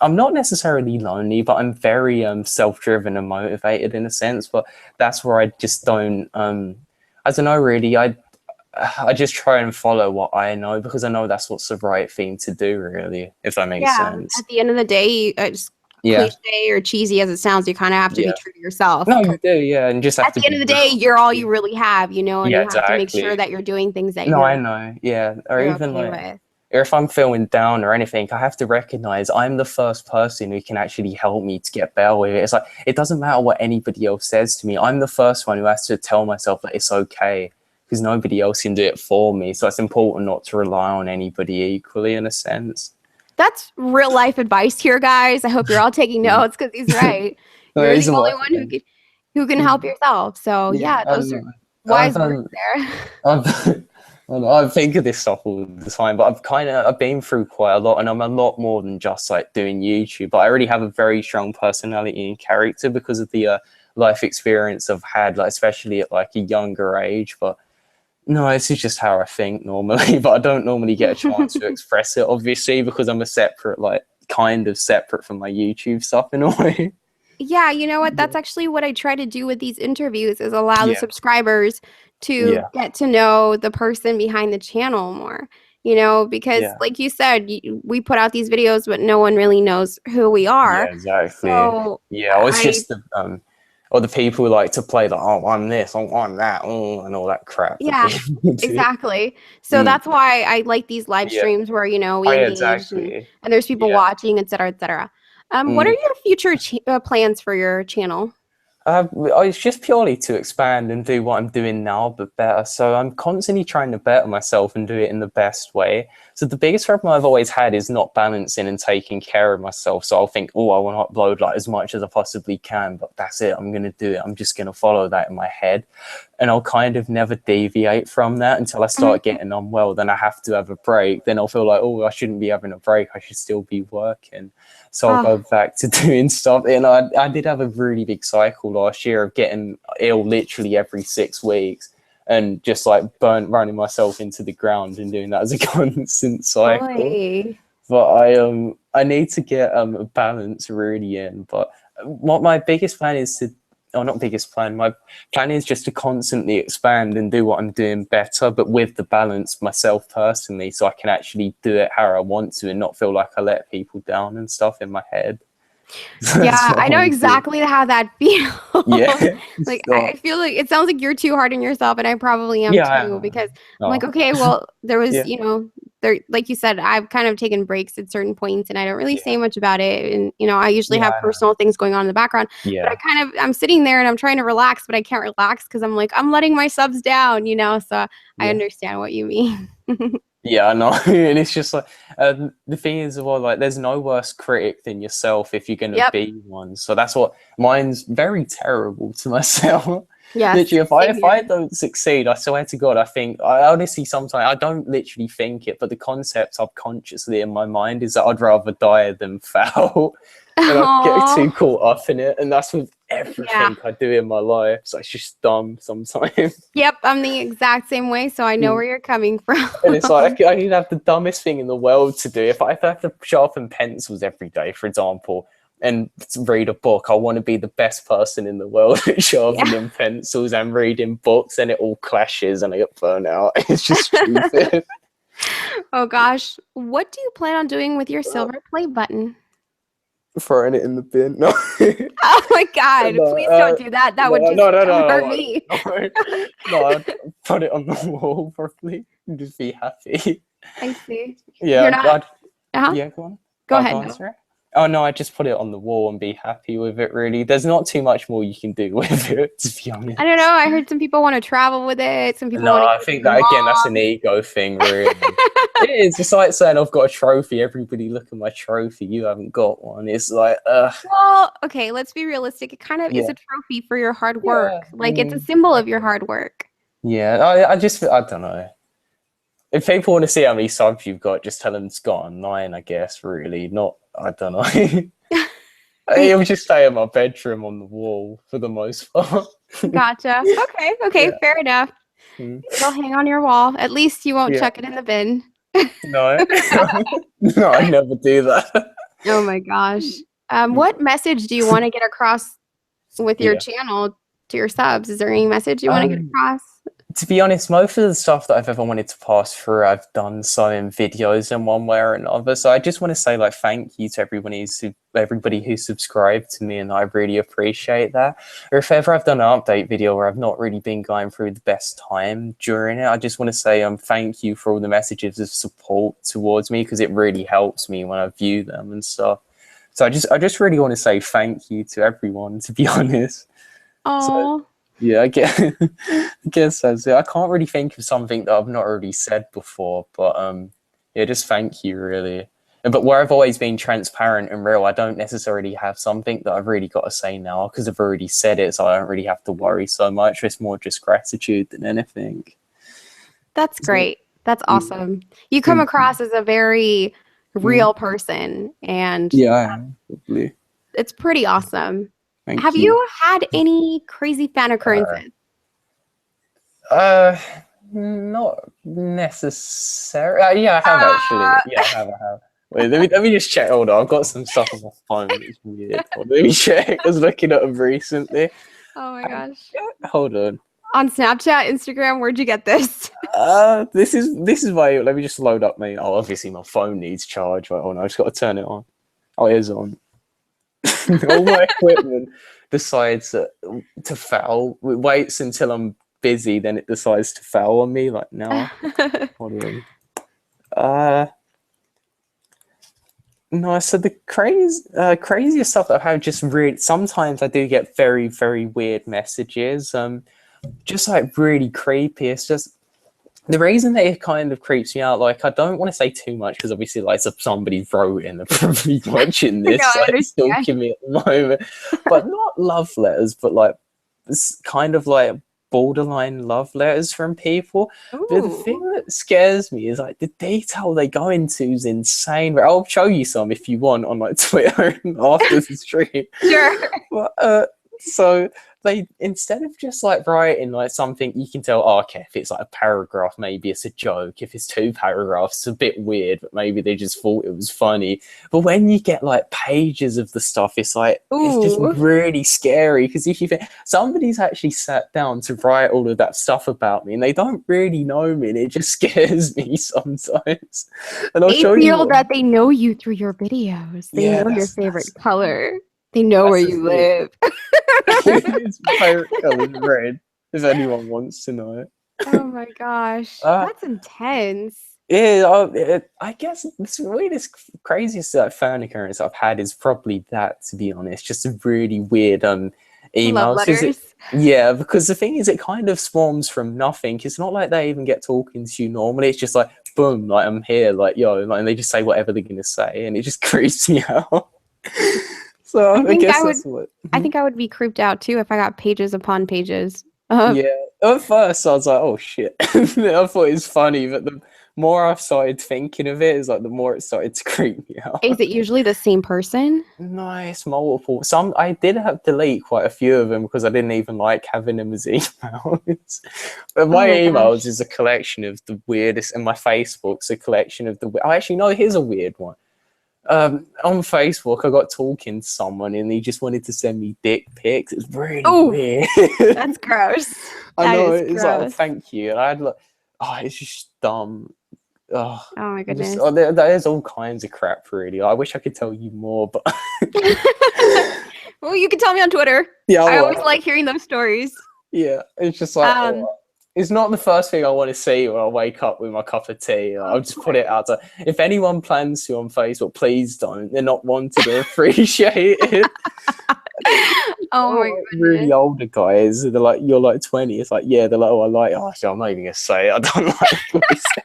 not necessarily lonely, but I'm very self-driven and motivated in a sense. But that's where I just don't I don't know, really. I just try and follow what I know, because I know that's what's the right thing to do, really, if that makes sense. At the end of the day, cliche or cheesy as it sounds, you kind of have to be true to yourself. No, you do, and just have at the end of the day, you're all you really have, you know, and you have to make sure that you're doing things that I know, or even like, or if I'm feeling down or anything, I have to recognize I'm the first person who can actually help me to get better with it. It's like, it doesn't matter what anybody else says to me. I'm the first one who has to tell myself that it's okay, because nobody else can do it for me. So it's important not to rely on anybody equally, in a sense. That's real life advice here, guys. I hope you're all taking notes, because he's right. You're the only one who can help yourself. So those are wise words there. I think of this stuff all the time, but I've been through quite a lot, and I'm a lot more than just like doing YouTube. But I already have a very strong personality and character because of the life experience I've had, like, especially at like a younger age. But no, this is just how I think normally, but I don't normally get a chance to express it, obviously, because I'm a separate, like, kind of separate from my YouTube stuff in a way. Yeah, you know what? That's actually what I try to do with these interviews is allow the Yeah. subscribers to get to know the person behind the channel more, because like you said, we put out these videos, but no one really knows who we are. Yeah, exactly. So yeah, it's just the or the people who like to play the I'm this, I'm that, and all that crap. Yeah, exactly. So that's why I like these live streams where, we engage and there's people watching, et cetera, et cetera. What are your future plans for your channel? It's just purely to expand and do what I'm doing now, but better. So I'm constantly trying to better myself and do it in the best way. So the biggest problem I've always had is not balancing and taking care of myself. So I'll think, oh, I want to upload like as much as I possibly can, but that's it. I'm going to do it. I'm just going to follow that in my head. And I'll kind of never deviate from that until I start getting unwell. Then I have to have a break. Then I'll feel like, oh, I shouldn't be having a break. I should still be working. So I'll go back to doing stuff. And I did have a really big cycle last year of getting ill literally every 6 weeks and just like running myself into the ground and doing that as a constant cycle. Boy. But I need to get a balance really in. But what my biggest plan is to, or not biggest plan, my plan is just to constantly expand and do what I'm doing better, but with the balance myself personally, so I can actually do it how I want to and not feel like I let people down and stuff in my head. Yeah, I know exactly how that feels. Yeah. Like, I feel like it sounds like you're too hard on yourself, and I probably am too, because I'm like, okay, well, there was, there, like you said, I've kind of taken breaks at certain points, and I don't really say much about it. And, I usually have personal things going on in the background. But I'm sitting there and I'm trying to relax, but I can't relax because I'm like, I'm letting my subs down, so I understand what you mean. Yeah, I know. And it's just like, the thing is, well, like, there's no worse critic than yourself if you're going to be one. So that's what mine's very terrible to myself. Yeah. Literally, if I don't succeed, I swear to God, I honestly sometimes, I don't literally think it, but the concept subconsciously in my mind is that I'd rather die than fail. And I get too caught up in it. And that's with everything I do in my life. So it's just dumb sometimes. Yep, I'm the exact same way. So I know where you're coming from. And it's like, I can have the dumbest thing in the world to do. If I have to sharpen pencils every day, for example, and read a book, I want to be the best person in the world at sharpening pencils and reading books, and it all clashes and I get burnt out. It's just stupid. Oh gosh. What do you plan on doing with your silver play button? Throwing it in the bin. No. Oh my God. Please don't do that. That would just hurt me. No, I'd put it on the wall probably and just be happy. I see. Yeah. You're not... Yeah, go on. Go ahead. Oh no, I just put it on the wall and be happy with it, really. There's not too much more you can do with it, to be honest. I don't know. I heard some people want to travel with it. Some people I think that, again, that's an ego thing, really. It is. It's like saying, I've got a trophy. Everybody look at my trophy. You haven't got one. It's like, Well, okay, let's be realistic. It kind of is a trophy for your hard work. Like, it's a symbol of your hard work. Yeah, I don't know. If people want to see how many subs you've got, just tell them it's got online, I guess, really. Not, I don't know. It would just stay in my bedroom on the wall for the most part. Gotcha. Okay, fair enough. It'll hang on your wall. At least you won't chuck it in the bin. No. No, I never do that. Oh my gosh. What message do you want to get across with your channel to your subs? Is there any message you want to get across? To be honest, most of the stuff that I've ever wanted to pass through, I've done so in videos in one way or another. So I just want to say, like, thank you to everybody who subscribed to me, and I really appreciate that. Or if ever I've done an update video where I've not really been going through the best time during it, I just want to say thank you for all the messages of support towards me, because it really helps me when I view them and stuff. So I just really want to say thank you to everyone, to be honest. Oh. Yeah, I guess that's it. I can't really think of something that I've not already said before, but yeah, just thank you, really. But where I've always been transparent and real, I don't necessarily have something that I've really got to say now, because I've already said it, so I don't really have to worry so much. It's more just gratitude than anything. That's great. That's awesome. You come across as a very real person, and probably. It's pretty awesome. Have you had any crazy fan occurrences? Not necessarily. Yeah, I have actually. Yeah, I have. Wait, let me just check. Hold on, I've got some stuff on my phone. It's weird. Let me check. I was looking at them recently. Oh my gosh. Hold on. On Snapchat, Instagram, where'd you get this? This is why. Let me just load up my. Oh, obviously my phone needs charge. Right, hold on, I just got to turn it on. Oh, it is on. All my equipment decides to foul. It waits until I'm busy, then it decides to foul on me. Like now. Hold on. No, so the craziest stuff that I've had just really. Sometimes I do get very, very weird messages. Just like really creepy. It's just the reason that it kind of creeps me out. Like I don't want to say too much because obviously, like if somebody wrote in, they're probably watching this, No, like stalking me at the moment. But not love letters, but like it's kind of like borderline love letters from people. Ooh. But the thing that scares me is like the detail they go into is insane. But I'll show you some if you want on like Twitter after the stream. Sure. But, so they, instead of just like writing like something you can tell, oh, okay, if it's like a paragraph, maybe it's a joke. If it's 2 paragraphs, it's a bit weird, but maybe they just thought it was funny. But when you get like pages of the stuff, it's like, it's just really scary. Because if you think somebody's actually sat down to write all of that stuff about me and they don't really know me, and it just scares me sometimes. And I'll show you. They feel that they know you through your videos. They know your favorite color. They know where you live. His favorite color is red, if anyone wants to know. Oh my gosh. That's intense. Yeah, I guess the craziest fan occurrence I've had is probably that, to be honest. Just a really weird emails. Love letters. Yeah, because the thing is, it kind of swarms from nothing. It's not like they even get talking to you normally. It's just like, boom, like I'm here, like, yo, like, and they just say whatever they're going to say, and it just creeps me out. So I guess that's what. I think I would be creeped out too if I got pages upon pages. Yeah, at first I was like, "Oh shit!" I thought it was funny, but the more I started thinking of it, is like the more it started to creep me out. Is it usually the same person? No, it's multiple. Some I did have to delete quite a few of them because I didn't even like having them as emails. But my emails is a collection of the weirdest, and my Facebook's a collection of the. Oh, actually, no, here's a weird one. On Facebook, I got talking to someone and he just wanted to send me dick pics. It's really weird. That's gross. I know. It's gross. Like, oh, thank you. And I had like, oh, it's just dumb. Oh my goodness. There's all kinds of crap, really. I wish I could tell you more, but. Well, you can tell me on Twitter. Yeah, I always like hearing those stories. Yeah, it's just like. It's not the first thing I want to see when I wake up with my cup of tea. I'll just put it out there. If anyone plans to on Facebook, please don't. They're not wanted or appreciated. Oh my goodness. Really older guys, they're like, you're like 20. It's like, yeah, they're like, oh, I like it. Oh, actually, I'm not even going to say it. I don't like what they say.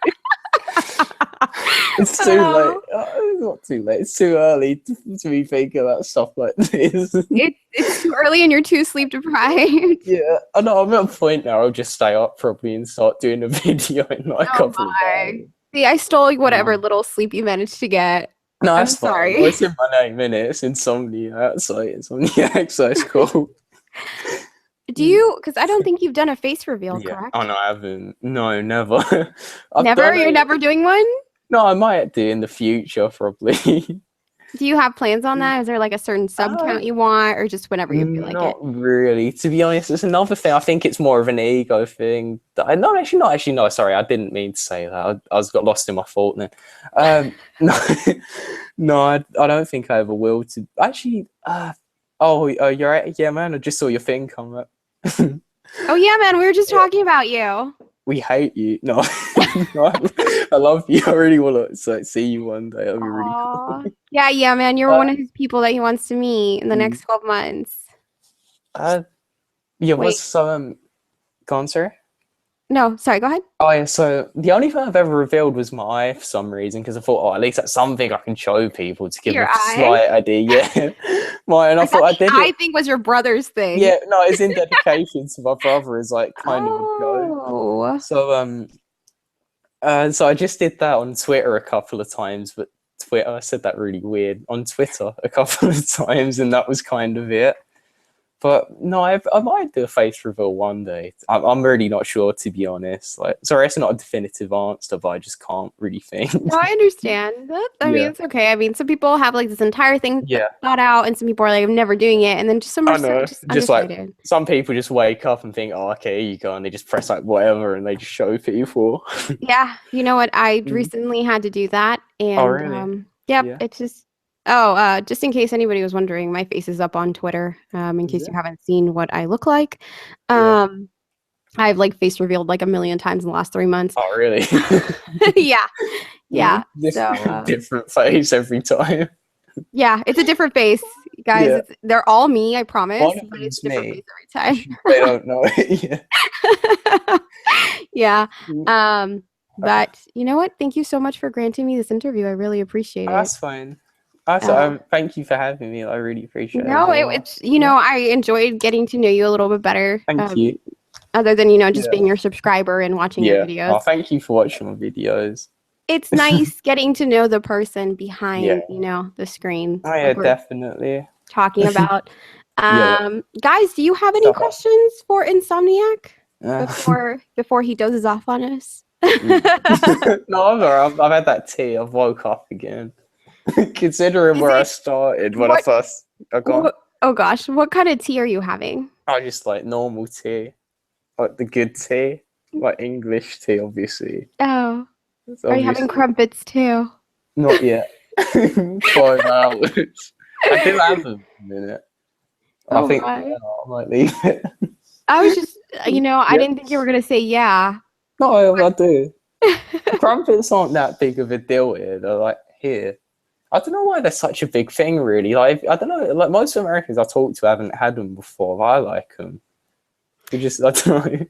It's too late. It's not too late. It's too early to be thinking about stuff like this. It's too early and you're too sleep deprived. Yeah, I know. I'm at a point now. I'll just stay up probably and start doing a video in like a couple of days. See, I stole whatever little sleep you managed to get. No, I'm sorry. It's in my name, innit? It's Insomniak. So Insomniak, so it's cool. Do you? Because I don't think you've done a face reveal, correct? Oh, no, I haven't. No, never. Never? You're never doing one? No, I might do in the future, probably. Do you have plans on that? Is there like a certain sub count you want, or just whenever you feel like it? Not really. To be honest, it's another thing. I think it's more of an ego thing. No, sorry, I didn't mean to say that. I got lost in my thought then. No, I don't think I ever will. To actually, you're right. Yeah, man, I just saw your thing come up. Oh yeah, man, we were just talking about you. We hate you. No, no, I love you. I really want to see you one day. That'd be really cool. Yeah, man. You're one of his people that he wants to meet in the next 12 months. What's go on, sir? No, sorry, go ahead. Oh yeah, so the only thing I've ever revealed was my eye for some reason, because I thought, at least that's something I can show people to give them a slight idea. Yeah, and I thought I did. I think was your brother's thing. Yeah, no, it's in dedication to my brother. Is like kind of a joke. So so I just did that on Twitter a couple of times, but I said that really weird on Twitter a couple of times, and that was kind of it. But no, I might do a face reveal one day. I'm really not sure, to be honest. Like, sorry, it's not a definitive answer, but I just can't really think. No, I understand. I mean, it's okay. I mean, some people have like this entire thing thought out, and some people are like, I'm never doing it, and then just some are just undecided. Like some people just wake up and think, oh, okay, here you go, and they just press like whatever, and they just show people. Yeah, you know what? I recently had to do that, and oh, really? It's just. Just in case anybody was wondering, my face is up on Twitter. In case you haven't seen what I look like. I've like face revealed like a million times in the last 3 months. Oh, really? Yeah. Different face every time. Yeah, it's a different face, guys. They're all me, I promise. But it's a different face every time. They don't know it. Yeah. But you know what? Thank you so much for granting me this interview. I really appreciate it. That's fine. Thank you for having me. I really appreciate it. No, it's I enjoyed getting to know you a little bit better. Thank you. Other than just being your subscriber and watching your videos. Oh, thank you for watching my videos. It's nice getting to know the person behind the screen. Oh yeah, definitely. Talking about. Guys, do you have any questions for Insomniak before he dozes off on us? No, I've had that tea. I've woke up again. Considering where I started when I first got. Oh gosh, what kind of tea are you having? I just like normal tea, like the good tea, like English tea, obviously. Oh, are you having crumpets too? Not yet. 5 hours. I did have them a minute. I think I might leave it. I was just, I didn't think you were gonna say yeah. No, I do. Crumpets aren't that big of a deal here. They're like here. I don't know why they're such a big thing, really. Like, I don't know. Like, most Americans I talk to haven't had them before. But I like them. I don't know.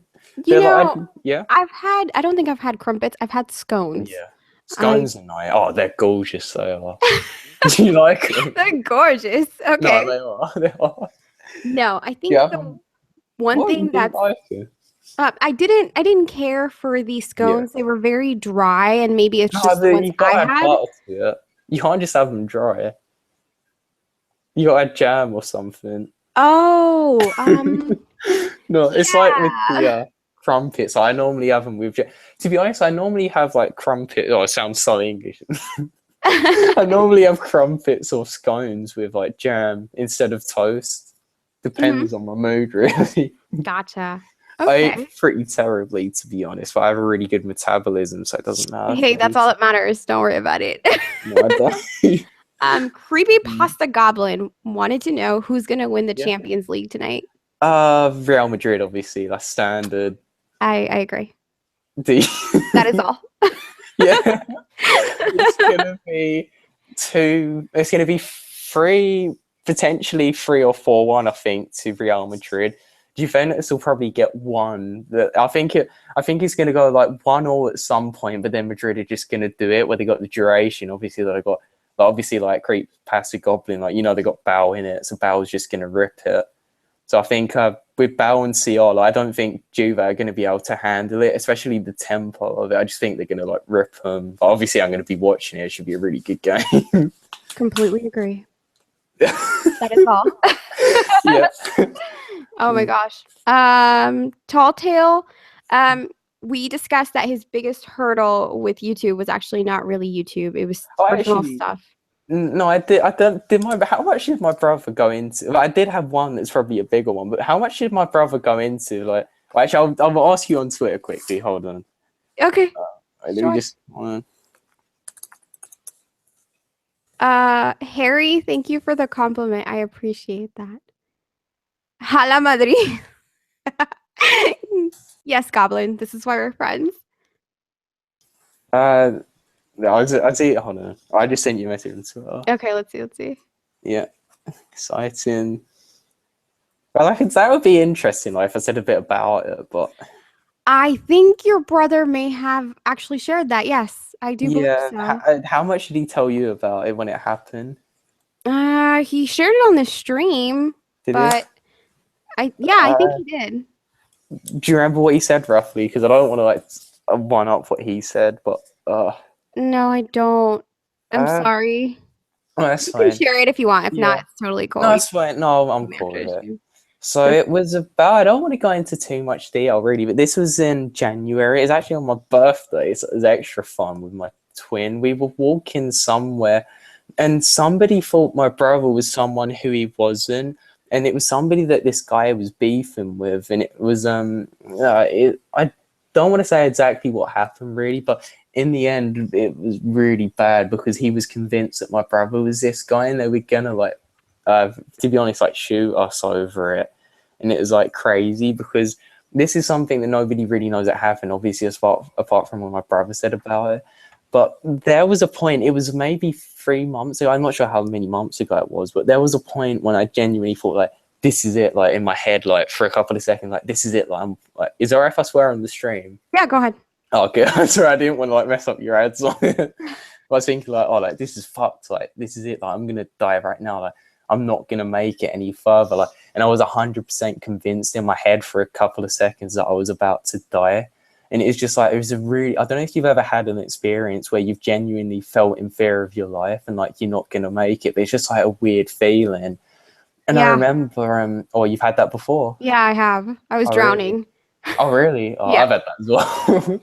I don't think I've had crumpets. I've had scones. Yeah. Scones are nice. Oh, they're gorgeous, they are. Do you like them? They're gorgeous. Okay. No, they are. No, I think the one thing that's... I didn't care for the scones. They were very dry, and maybe it's just the ones I had. You can't just have them dry. You gotta add jam or something. Oh, no, it's like with the crumpets. I normally have them with jam. To be honest, I normally have like crumpets. Oh, it sounds so English. I normally have crumpets or scones with like jam instead of toast. Depends on my mood, really. Gotcha. Okay. I eat pretty terribly, to be honest, but I have a really good metabolism, so it doesn't matter. Hey, that's all that matters. Don't worry about it. No, I don't. Creepy Pasta Goblin wanted to know who's going to win the Champions League tonight. Real Madrid, obviously. That's standard. I agree. That is all. Yeah. It's going to be three, potentially 3 or 4-1, I think, to Real Madrid. Juventus will probably get one. I think it's going to go like 1-1 at some point, but then Madrid are just going to do it where they got the duration. Obviously, they got like Creep Pasta Goblin, like they got Bale in it, so Bale's just going to rip it. So I think with Bale and CR, I don't think Juve are going to be able to handle it, especially the tempo of it. I just think they're going to like rip them. But obviously, I'm going to be watching it. It should be a really good game. Completely agree. That is all. Yeah. Oh my gosh. Tall Tale. We discussed that his biggest hurdle with YouTube was actually not really YouTube. It was personal stuff. No, I did. How much did my brother go into? I did have one that's probably a bigger one, but how much did my brother go into? Like, actually, I'll ask you on Twitter quickly. Hold on. Okay. Let me just. Harry, thank you for the compliment. I appreciate that. Hala Madrid. Yes, Goblin. This is why we're friends. No, I see. Hold on. I just sent you a message as well. Okay, let's see. Yeah, exciting. Well, that would be interesting. Like, if I said a bit about it, but I think your brother may have actually shared that. Yes, I do believe so. How much did he tell you about it when it happened? He shared it on the stream. Did he? I think he did. Do you remember what he said roughly? Because I don't want to like one up what he said, but no, I don't. I'm sorry. Oh, that's you fine. can share it if you want. If not, it's totally cool. No, that's fine. No, I'm cool with it. So it was about, I don't want to go into too much detail really, but this was in January. It was actually on my birthday, so it was extra fun with my twin. We were walking somewhere and somebody thought my brother was someone who he wasn't. And it was somebody that this guy was beefing with. And it was, I don't want to say exactly what happened really, but in the end, it was really bad because he was convinced that my brother was this guy and they were gonna like, to be honest, like shoot us over it. And it was like crazy because this is something that nobody really knows that happened, obviously, apart from what my brother said about it. But there was a point, it was maybe 3 months ago, I'm not sure how many months ago it was, but there was a point when I genuinely thought, like, this is it, like, in my head, like, for a couple of seconds, like, this is it, like, I'm, like, is there if I swear on the stream? Yeah, go ahead. Oh, okay, I'm sorry, I didn't want to, like, mess up your ads on it. I was thinking, like, oh, like, this is fucked, like, this is it, like, I'm gonna die right now, like, I'm not gonna make it any further, like, and I was 100% convinced in my head for a couple of seconds that I was about to die. And it's just like, it was a really, I don't know if you've ever had an experience where you've genuinely felt in fear of your life and like you're not gonna make it, but it's just like a weird feeling. And I remember, oh, you've had that before? Yeah, I have. I was drowning. Really? Oh, really? Oh, Yeah. I've had that as well.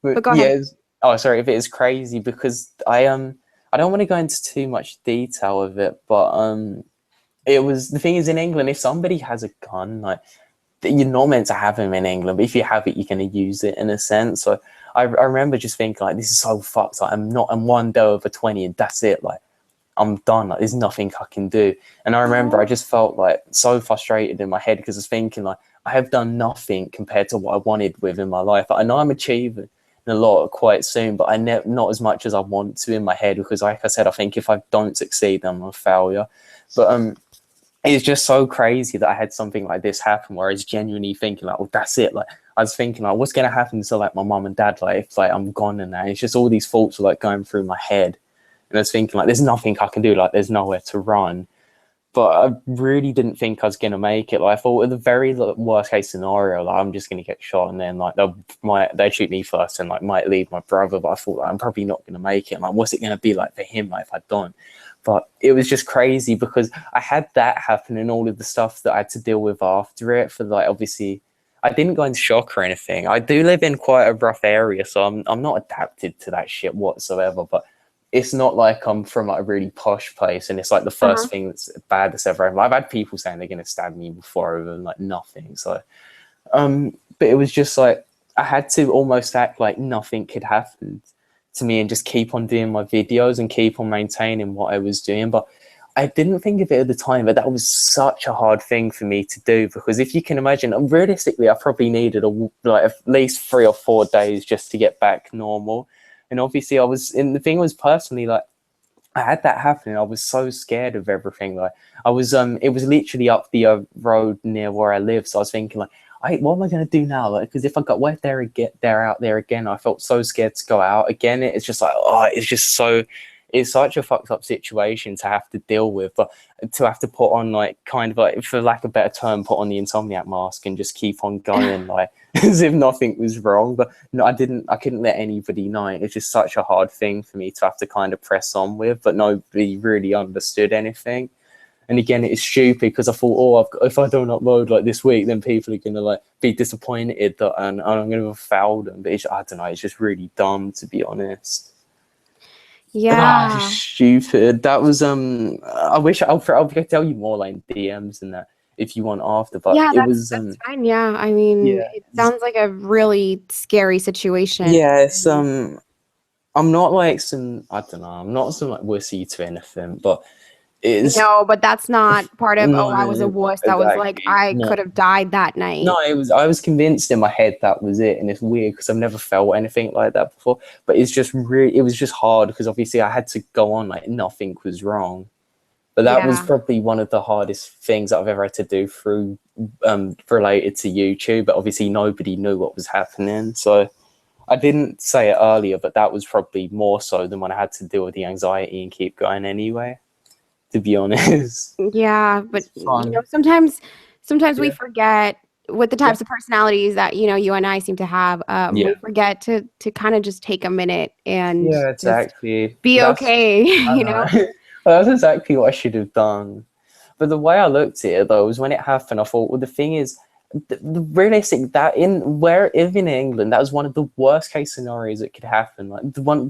but go ahead. Oh, sorry, if it is crazy because I don't want to go into too much detail of it, but it was, the thing is, in England, if somebody has a gun, like, you're not meant to have them in England, but if you have it, you're going to use it in a sense. So I remember just thinking, like, this is so fucked. Like, I'm one day over 20 and that's it. Like, I'm done. Like, there's nothing I can do. And I remember I just felt like so frustrated in my head because I was thinking, like, I have done nothing compared to what I wanted within my life. I know I'm achieving a lot quite soon, but not as much as I want to in my head because, like I said, I think if I don't succeed, then I'm a failure. But it's just so crazy that I had something like this happen where I was genuinely thinking like, well, that's it. Like, I was thinking like, what's going to happen to like my mom and dad? Like, if like I'm gone and that, it's just all these thoughts were like going through my head. And I was thinking like, there's nothing I can do. Like, there's nowhere to run. But I really didn't think I was going to make it. Like, I thought, in the very worst case scenario, like, I'm just going to get shot and then like they shoot me first and like might leave my brother. But I thought like, I'm probably not going to make it. And, like, what's it going to be like for him like if I don't? But it was just crazy because I had that happen and all of the stuff that I had to deal with after it. For like, obviously, I didn't go into shock or anything. I do live in quite a rough area, so I'm not adapted to that shit whatsoever. But it's not like I'm from like a really posh place and it's like the first thing that's bad that's ever happened. I've had people saying they're going to stab me before over like nothing. So, but it was just like I had to almost act like nothing could happen to me and just keep on doing my videos and keep on maintaining what I was doing. But I didn't think of it at the time, but that was such a hard thing for me to do because if you can imagine, realistically, I probably needed like at least 3 or 4 days just to get back normal. And obviously the thing was personally, like, I had that happen. I was so scared of everything. Like, I was, it was literally up the road near where I live. So I was thinking, like, what am I going to do now? Like, because if I got wet there again, they're out there again, I felt so scared to go out again. It's just like, it's such a fucked up situation to have to deal with, but to have to put on like, kind of like, for lack of a better term, put on the Insomniak mask and just keep on going, like, as if nothing was wrong. But no, I couldn't let anybody know. It's just such a hard thing for me to have to kind of press on with, but nobody really understood anything. And again, it's stupid because I thought, if I don't upload like this week, then people are going to like be disappointed that and I'm going to have failed them. But I don't know, it's just really dumb, to be honest. Yeah, just stupid. That was I wish I'll tell you more like DMs and that if you want after. But yeah, that's fine. Yeah, I mean, it sounds like a really scary situation. Yes, I'm not like some, I don't know, I'm not some like wussy to anything, but no, but that's not part of, I was a wuss. That was like, I could have died that night. No, I was convinced in my head that was it. And it's weird because I've never felt anything like that before. But it's just it was just hard because obviously I had to go on like nothing was wrong. But that was probably one of the hardest things that I've ever had to do through related to YouTube. But obviously nobody knew what was happening. So I didn't say it earlier, but that was probably more so than when I had to deal with the anxiety and keep going anyway, to be honest. Yeah, but you know, sometimes we forget with the types of personalities that, you know, you and I seem to have, we forget to kind of just take a minute and exactly be okay, you know? That's exactly what I should have done. But the way I looked at it though was when it happened, I thought, well, the thing is, the realistic that in England, that was one of the worst case scenarios that could happen. Like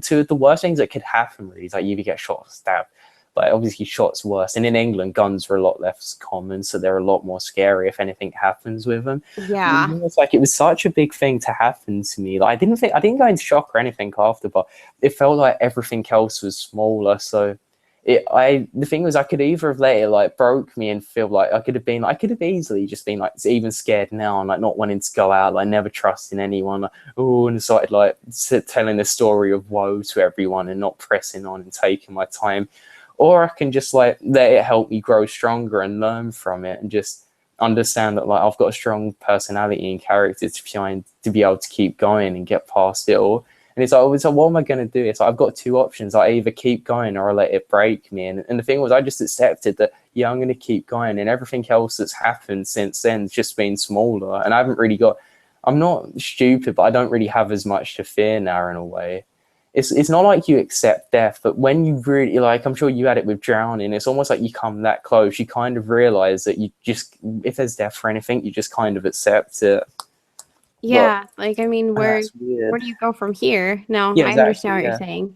two of the worst things that could happen really is like you either get shot or stabbed. But obviously shot's worse. And in England, guns are a lot less common, so they're a lot more scary if anything happens with them. Yeah. It's like it was such a big thing to happen to me. Like I didn't go into shock or anything after, but it felt like everything else was smaller. So the thing was I could either have let it like broke me and feel like I could have easily just been like even scared now and like not wanting to go out, like never trusting anyone, like, and started like telling the story of woe to everyone and not pressing on and taking my time. Or I can just like let it help me grow stronger and learn from it and just understand that like I've got a strong personality and character to be able to keep going and get past it all. And it's like, what am I going to do? It's like I've got two options. I either keep going or I let it break me. And the thing was, I just accepted that, yeah, I'm going to keep going. And everything else that's happened since then has just been smaller. And I haven't really I'm not stupid, but I don't really have as much to fear now in a way. It's not like you accept death, but when you really, like, I'm sure you had it with drowning, it's almost like you come that close, you kind of realize that you just, if there's death for anything, you just kind of accept it. Yeah, but, like, I mean, where do you go from here? No, yeah, I understand what you're saying.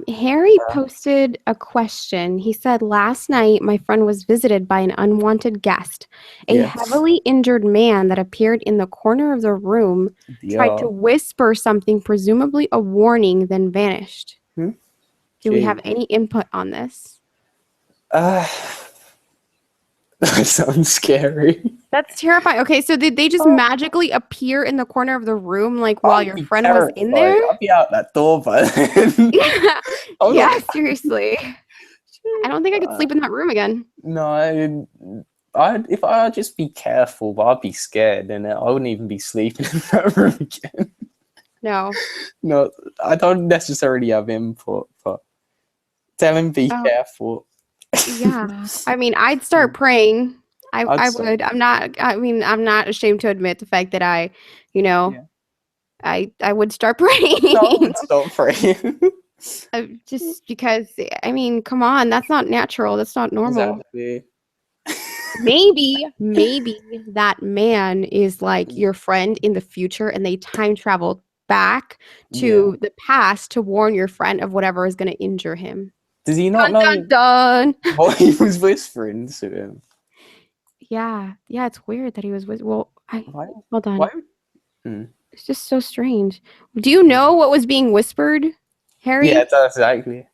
Harry posted a question. He said, last night, my friend was visited by an unwanted guest. A heavily injured man that appeared in the corner of the room tried to whisper something, presumably a warning, then vanished. Do we have any input on this? That sounds scary. That's terrifying. Okay, so did they just magically appear in the corner of the room, like while your friend was in there? I'll be out that door by then. Yeah, seriously. I don't think I could sleep in that room again. No, if I'd just be careful, but I'd be scared, and I wouldn't even be sleeping in that room again. No, I don't necessarily have input, but tell him be careful. Yeah, I mean, I'd start praying. I would. I'm not ashamed to admit the fact that I would start praying. No, I would start praying. Just because, I mean, come on, that's not natural. That's not normal. Exactly. Maybe that man is like your friend in the future and they time travel back to the past to warn your friend of whatever is going to injure him. Does he not know what he was whispering to him? Yeah, it's weird that he was hold on. Why? It's just so strange. Do you know what was being whispered, Harry? Yeah, that's exactly.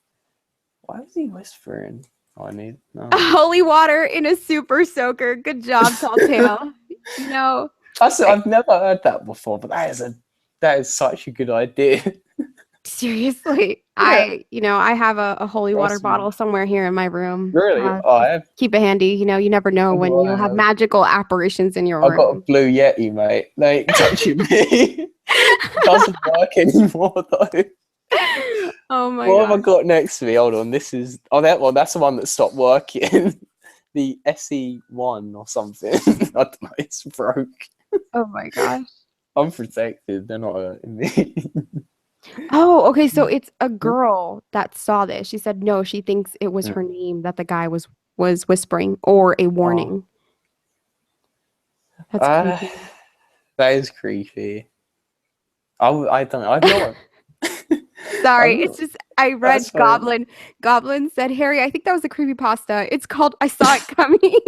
Why was he whispering? Holy water in a super soaker. Good job, Telltale. I've never heard that before, but that is such a good idea. Seriously, yeah. I have a holy water bottle somewhere here in my room. Really? I keep it handy. You never know when you'll have magical apparitions in your room. I've got a blue Yeti, mate. They ain't touching me. It doesn't work anymore, though. Oh my god. What have I got next to me? Hold on. This is that one. That's the one that stopped working. The SE1 or something. I don't know. It's broke. Oh my gosh. I'm protected. They're not hurting me. Oh, okay. So it's a girl that saw this. She said no. She thinks it was her name that the guy was whispering or a warning. That's creepy. That is creepy. I don't know. I've not. Sorry, it's just I read Goblin. Goblin said, Harry, I think that was a creepypasta. It's called I Saw It Coming.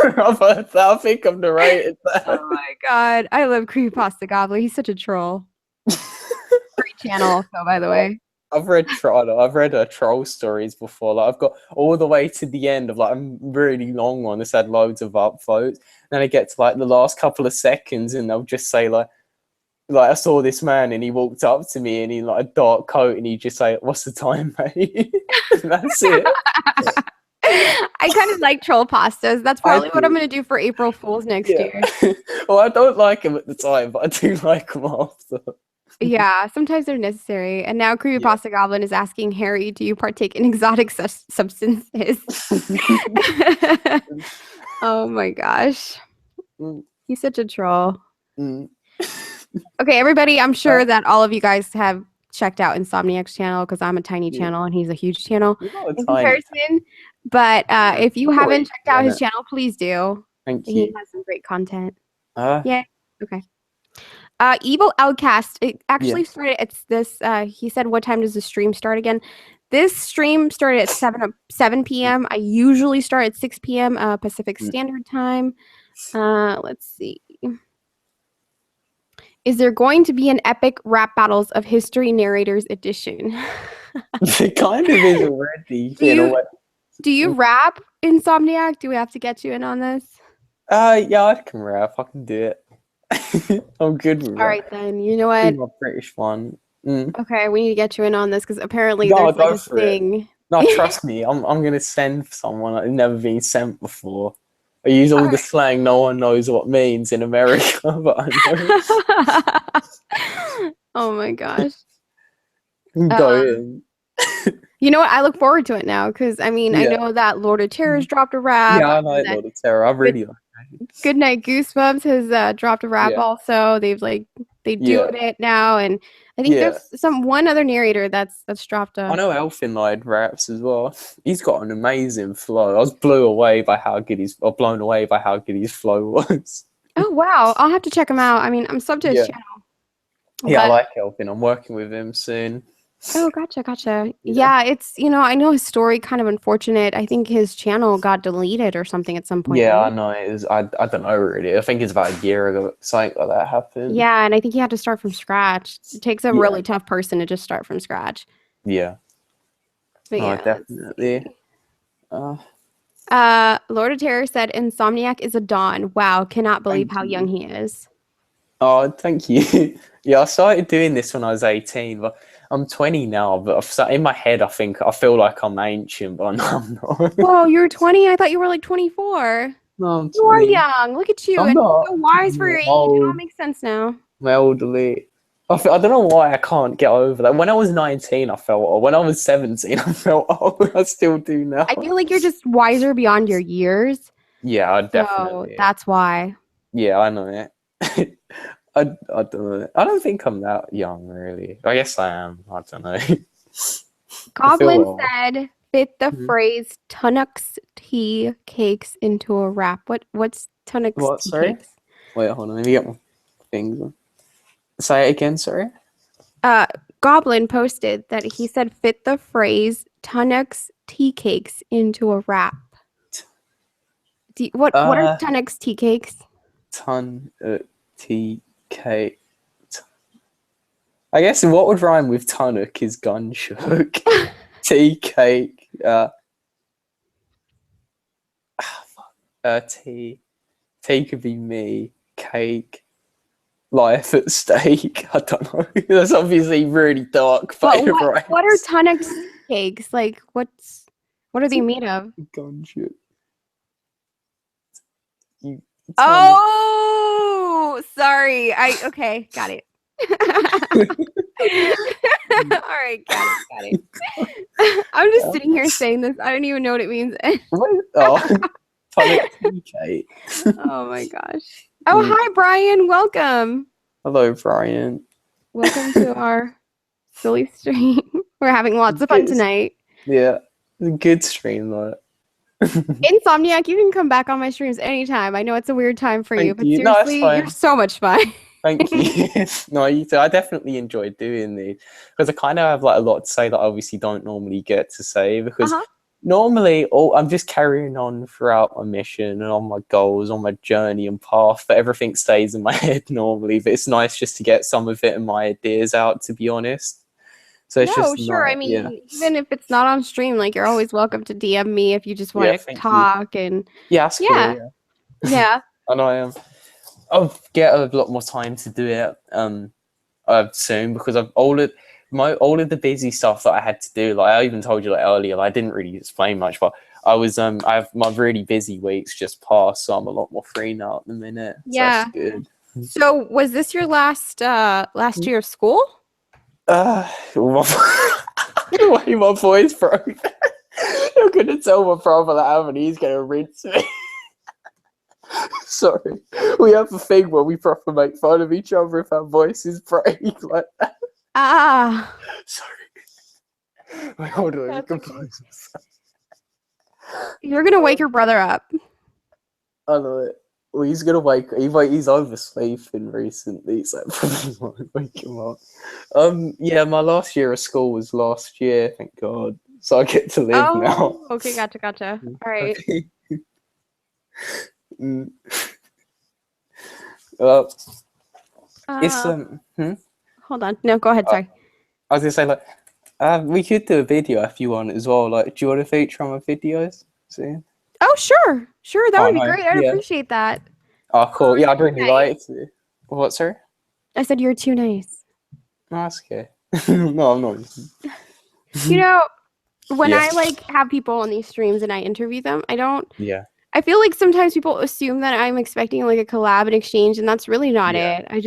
I've heard that. I think I've narrated that. Oh my god. I love creepypasta Goblin. He's such a troll. Great channel, so by the way. I've read troll stories before. Like I've got all the way to the end of like a really long one that's had loads of upvotes. Then I get to like the last couple of seconds and they'll just say like I saw this man and he walked up to me and he like a dark coat and he just say, "What's the time, mate?" And that's it. I kind of like troll pastas. That's probably what I'm going to do for April Fool's next year. Well, I don't like them at the time, but I do like them after. Yeah, sometimes they're necessary. And now Creepypasta Goblin is asking Harry, do you partake in exotic substances? Oh my gosh. He's such a troll. Okay, everybody, I'm sure that all of you guys have checked out Insomniak's channel because I'm a tiny channel and he's a huge channel. In comparison, But if you haven't checked out his channel, please do. Thank you. He has some great content. Yeah. Okay. Evil Outcast. It actually started. It's this. He said, "What time does the stream start again?" This stream started at 7 p.m. I usually start at 6 p.m. Pacific Standard Time. Let's see. Is there going to be an epic rap battles of history narrators edition? It kind of is already. Do you rap, Insomniak? Do we have to get you in on this? Yeah, I can rap. I can do it. I'm good with rap. All right, then. You know what? My British one. Okay, we need to get you in on this because apparently there's like a thing. No, trust me. I'm gonna send someone that's never been sent before. I use all the slang no one knows what means in America, but I know. Oh my gosh. Go in. You know what? I look forward to it now because I mean I know that Lord of Terror's dropped a rap. Yeah, I like Lord of Terror. I really like it. Goodnight Goosebumps has dropped a rap also. They've they do it now, and I think there's one other narrator that's dropped a. I know Elfinlied raps as well. He's got an amazing flow. I was blown away by how good his flow was. Oh wow! I'll have to check him out. I mean, I'm subbed to his channel. Yeah, I like Elfin. I'm working with him soon. Oh, gotcha. Yeah, it's, I know his story kind of unfortunate. I think his channel got deleted or something at some point. Yeah, right? I know. It is. I don't know really. I think it's about a year ago something like that happened. Yeah, and I think he had to start from scratch. It takes a really tough person to just start from scratch. Yeah. But definitely. Lord of Terror said Insomniak is a Don. Wow, cannot believe how young he is. Oh, thank you. Yeah, I started doing this when I was 18, but I'm 20 now, but in my head, I feel like I'm ancient, but I'm not. Whoa, you're 20? I thought you were like 24. No, I'm 20. You are young. Look at you. I'm and not. You're so wise for your age. It all makes sense now. I'm elderly. I don't know why I can't get over that. When I was 19, I felt old. When I was 17, I felt old. I still do now. I feel like you're just wiser beyond your years. Yeah, definitely. So that's why. Yeah, I know it. I don't know. I don't think I'm that young, really. I guess I am. I don't know. Goblin said, fit the phrase Tunnocks tea cakes into a wrap. What's Tunnocks tea cakes? Wait, hold on. Let me get my things on. Say it again, sorry. Goblin posted that he said, fit the phrase Tunnocks tea cakes into a wrap. What are Tunnocks tea cakes? Tea cake. I guess what would rhyme with Tunnock is gun shook. Tea cake. Tea could be me. Cake. Life at stake. I don't know. That's obviously really dark. What are Tunnocks cakes? Like, what are they made of? Gun shook. Oh, sorry. Okay, got it. All right, got it. I'm just sitting here saying this. I don't even know what it means. Oh my gosh. Oh, hi, Brian. Welcome. Hello, Brian. Welcome to our silly stream. We're having lots of fun tonight. Yeah, it's a good stream, though. Insomniak, you can come back on my streams anytime. I know it's a weird time for you, but seriously, you're so much fun. Thank you. No, you too. I definitely enjoy doing these because I kind of have like a lot to say that I obviously don't normally get to say because normally I'm just carrying on throughout my mission and on my goals, on my journey and path, but everything stays in my head normally. But it's nice just to get some of it and my ideas out, to be honest. So it's I mean, even if it's not on stream, like you're always welcome to DM me if you just want to talk and yeah. I know I am. I'll get a lot more time to do it soon because all of the busy stuff that I had to do. Like I even told you earlier, I didn't really explain much, but I was I have my really busy weeks just passed, so I'm a lot more free now at the minute. Yeah, so that's good. So was this your last year of school? The way my voice broke. You're gonna tell my brother that and he's gonna rinse me. Sorry. We have a thing where we proper make fun of each other if our voices break like that. Ah. Sorry. Wait, hold on. You're gonna wake your brother up. I know it. Well, he's gonna wake. He's oversleeping recently, so I probably won't wake him up. Yeah, my last year of school was last year, thank God. So I get to live now. Okay, gotcha. All right. Mm. It's Hold on. No, go ahead. Sorry. I was gonna say we could do a video if you want as well. Like, do you want to feature on my videos? See? Oh, sure. That would be great. I'd appreciate that. Oh, cool. Yeah, I'd really like to. What, sir? I said you're too nice. Oh, that's okay. No, I'm not. You know, when I have people on these streams and I interview them, I don't. Yeah. I feel like sometimes people assume that I'm expecting like a collab and exchange, and that's really not it. I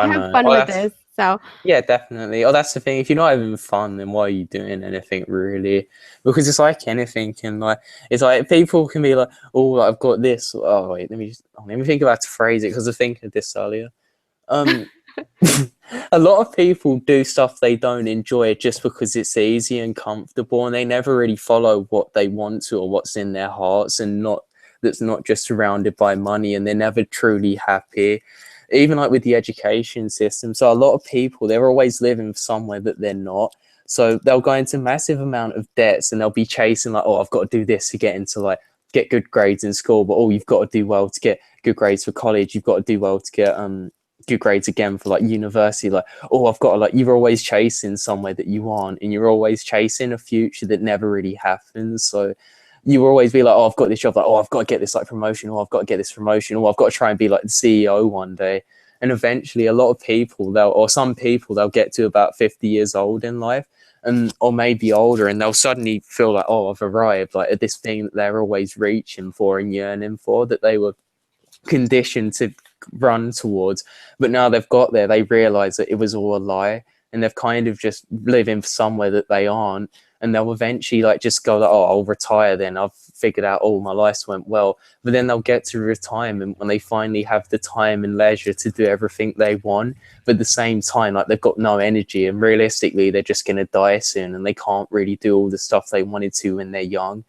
have fun with this. So yeah, definitely. Oh, that's the thing. If you're not having fun, then why are you doing anything really? Because it's like anything, and it's like people can be like, "Oh, I've got this." Oh, wait, let me think about how to phrase it because I was thinking of this earlier. A lot of people do stuff they don't enjoy just because it's easy and comfortable, and they never really follow what they want to or what's in their hearts, and that's not just surrounded by money, and they're never truly happy. Even like with the education system, so a lot of people, they're always living somewhere that they're not. So they'll go into massive amount of debts, and they'll be chasing like, oh, I've got to do this to get into get good grades in school, but you've got to do well to get good grades for college. You've got to do well to get good grades again for university. I've got to you're always chasing somewhere that you aren't, and you're always chasing a future that never really happens. So you will always be like, oh, I've got this job, I've got to get this promotion, or I've got to get this promotion, or I've got to try and be like the CEO one day. And eventually a lot of people, some people, they'll get to about 50 years old in life, or maybe older, and they'll suddenly feel like, oh, I've arrived at this thing that they're always reaching for and yearning for, that they were conditioned to run towards. But now they've got there, they realize that it was all a lie, and they've kind of just living somewhere that they aren't. And they'll eventually just go oh, I'll retire then. I've figured out, my life went well. But then they'll get to retirement when they finally have the time and leisure to do everything they want. But at the same time, they've got no energy, and realistically, they're just going to die soon, and they can't really do all the stuff they wanted to when they're young.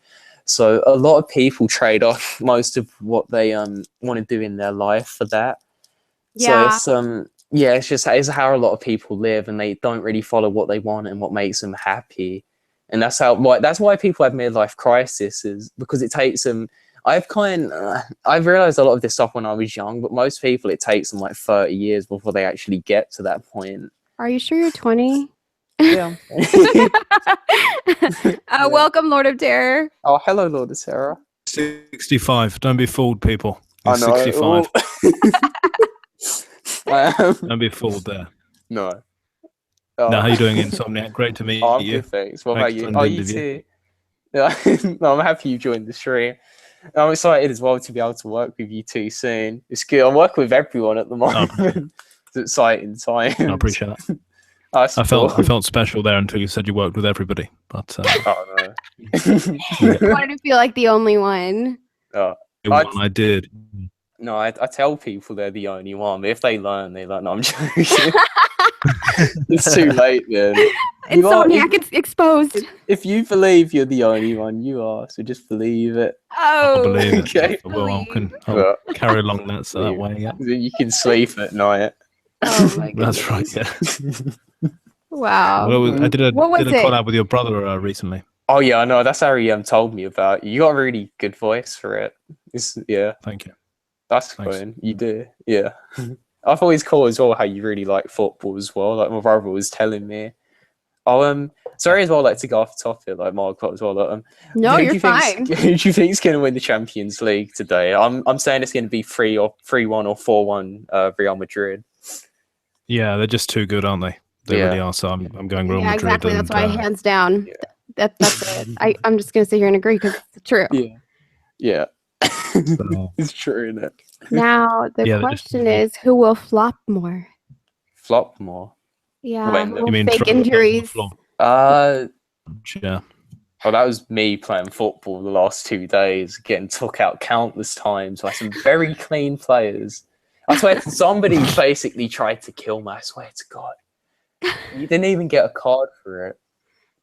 So a lot of people trade off most of what they want to do in their life for that. Yeah. So it's how a lot of people live, and they don't really follow what they want and what makes them happy. And that's why people have midlife crises, because it takes them. I've realized a lot of this stuff when I was young, but most people, it takes them 30 years before they actually get to that point. Are you sure you're 20? Yeah. Welcome, Lord of Terror. Oh, hello, Lord of Terror. 65. Don't be fooled, people. You're 65. Don't be fooled there. No. Now, how you doing, Insomniak? Great to meet you. I'm good, thanks. What about you? Oh, you too? Yeah. No, I'm happy you joined the stream. I'm excited as well to be able to work with you too soon. It's good. I'm working with everyone at the moment. It's exciting time. I appreciate that. I felt special there until you said you worked with everybody. But oh no. I wanted to feel like the only one. Oh, I did. No, I tell people they're the only one, but if they learn, they learn. No, I'm joking. It's too late then. Insomniak, it's exposed. If you believe you're the only one, you are. So just believe it. Oh, I believe it. Okay. I'll carry along that way. Yeah. You can sleep at night. Oh my goodness. That's right. Yeah. Wow. Well, I did a collab with your brother recently. Oh yeah, I know. That's how he told me about. You got a really good voice for it. Thank you. That's fine. You do. Yeah. I thought it's cool as well how you really like football as well. Like my brother was telling me. Oh, sorry as well. To go off the topic, Margbot as well. No, you're fine. Who do you think is going to win the Champions League today? I'm saying it's going to be 3-1 or 4-1 Real Madrid. Yeah, they're just too good, aren't they? They really are. So I'm going Real Madrid. Yeah, exactly. That's why hands down. Yeah. That's it. I'm just going to sit here and agree because it's true. Yeah. Yeah. It's true, isn't it? Now the question is, who will flop more? Flop more? Yeah. You mean fake injuries? Yeah. Oh, that was me playing football the last 2 days, getting took out countless times by some very clean players. I swear, somebody basically tried to kill me. I swear to God. You didn't even get a card for it.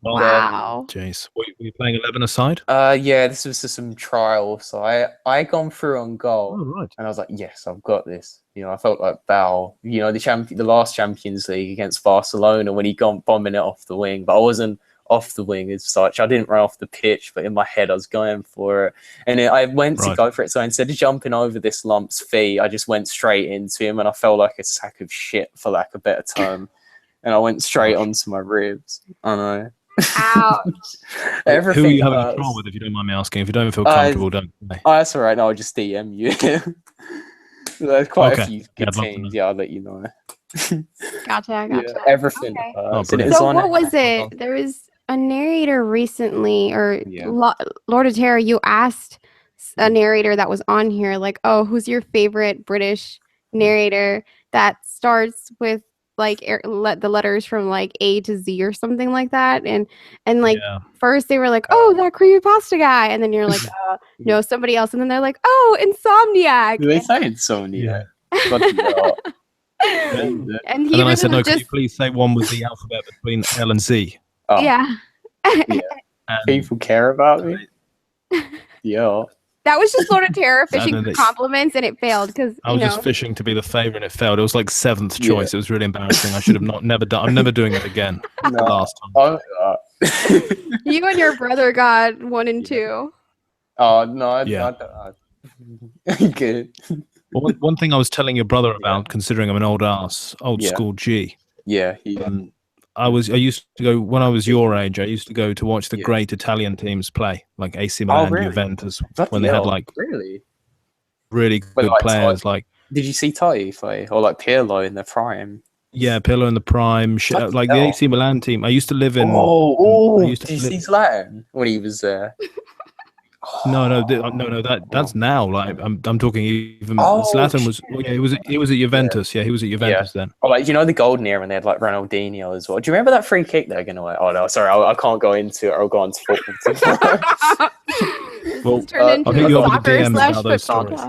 Wow. Jeez. Were you playing 11 aside? Yeah, this was just some trial. So I gone through on goal. Oh, right. And I was like, yes, I've got this. I felt like Bale, the last Champions League against Barcelona when he gone bombing it off the wing. But I wasn't off the wing as such. I didn't run off the pitch, but in my head I was going for it. And I went to go for it. So instead of jumping over this lump's feet, I just went straight into him and I felt like a sack of shit, for lack of a better term. And I went straight onto my ribs. I know. Ouch. Who are you having a trial with, if you don't mind me asking? If you don't feel comfortable, don't play. Oh, that's all right. No, I'll just DM you. There's quite a few good teams. Yeah, I'll let you know. Gotcha. Yeah, everything. Okay. So what was it? There was a narrator recently, or Lord of Terror, you asked a narrator that was on here, like, oh, who's your favorite British narrator that starts with like the letters from like A to Z or something like that, and like first they were like, oh, that creepypasta guy, and then you're like, no, somebody else, and then they're like, oh, Insomniak. Do they say Insomniak? And then I said, no, could you please say one with the alphabet between L and Z? Oh. Yeah. People care about me. Yeah. That was just Lord of Terror fishing for compliments, and it failed because I was just fishing to be the favorite, and it failed. It was like 7th choice. It was really embarrassing. I should have never done. I'm never doing it again. The last time. You and your brother got 1 and 2. Oh no! Good. Well, one thing I was telling your brother about, considering I'm an old school G. Yeah. I used to go when I was your age. I used to go to watch the great Italian teams play, like AC Milan, Juventus, when they had like really good players. Like, did you see Totti play, or like Pirlo in the prime? Yeah, Pirlo in the prime. Like the AC Milan team. I used to live in. Did you see Zlatan when he was there? No, that's now. Like I'm talking even Zlatan was. He was at Juventus. Yeah, he was at Juventus then. Oh, like the golden era when they had like Ronaldinho as well. Do you remember that free kick they're gonna? Oh no, sorry, I can't go into it. I'll go on to football. Well, I'll hit you over the DMs about those stories.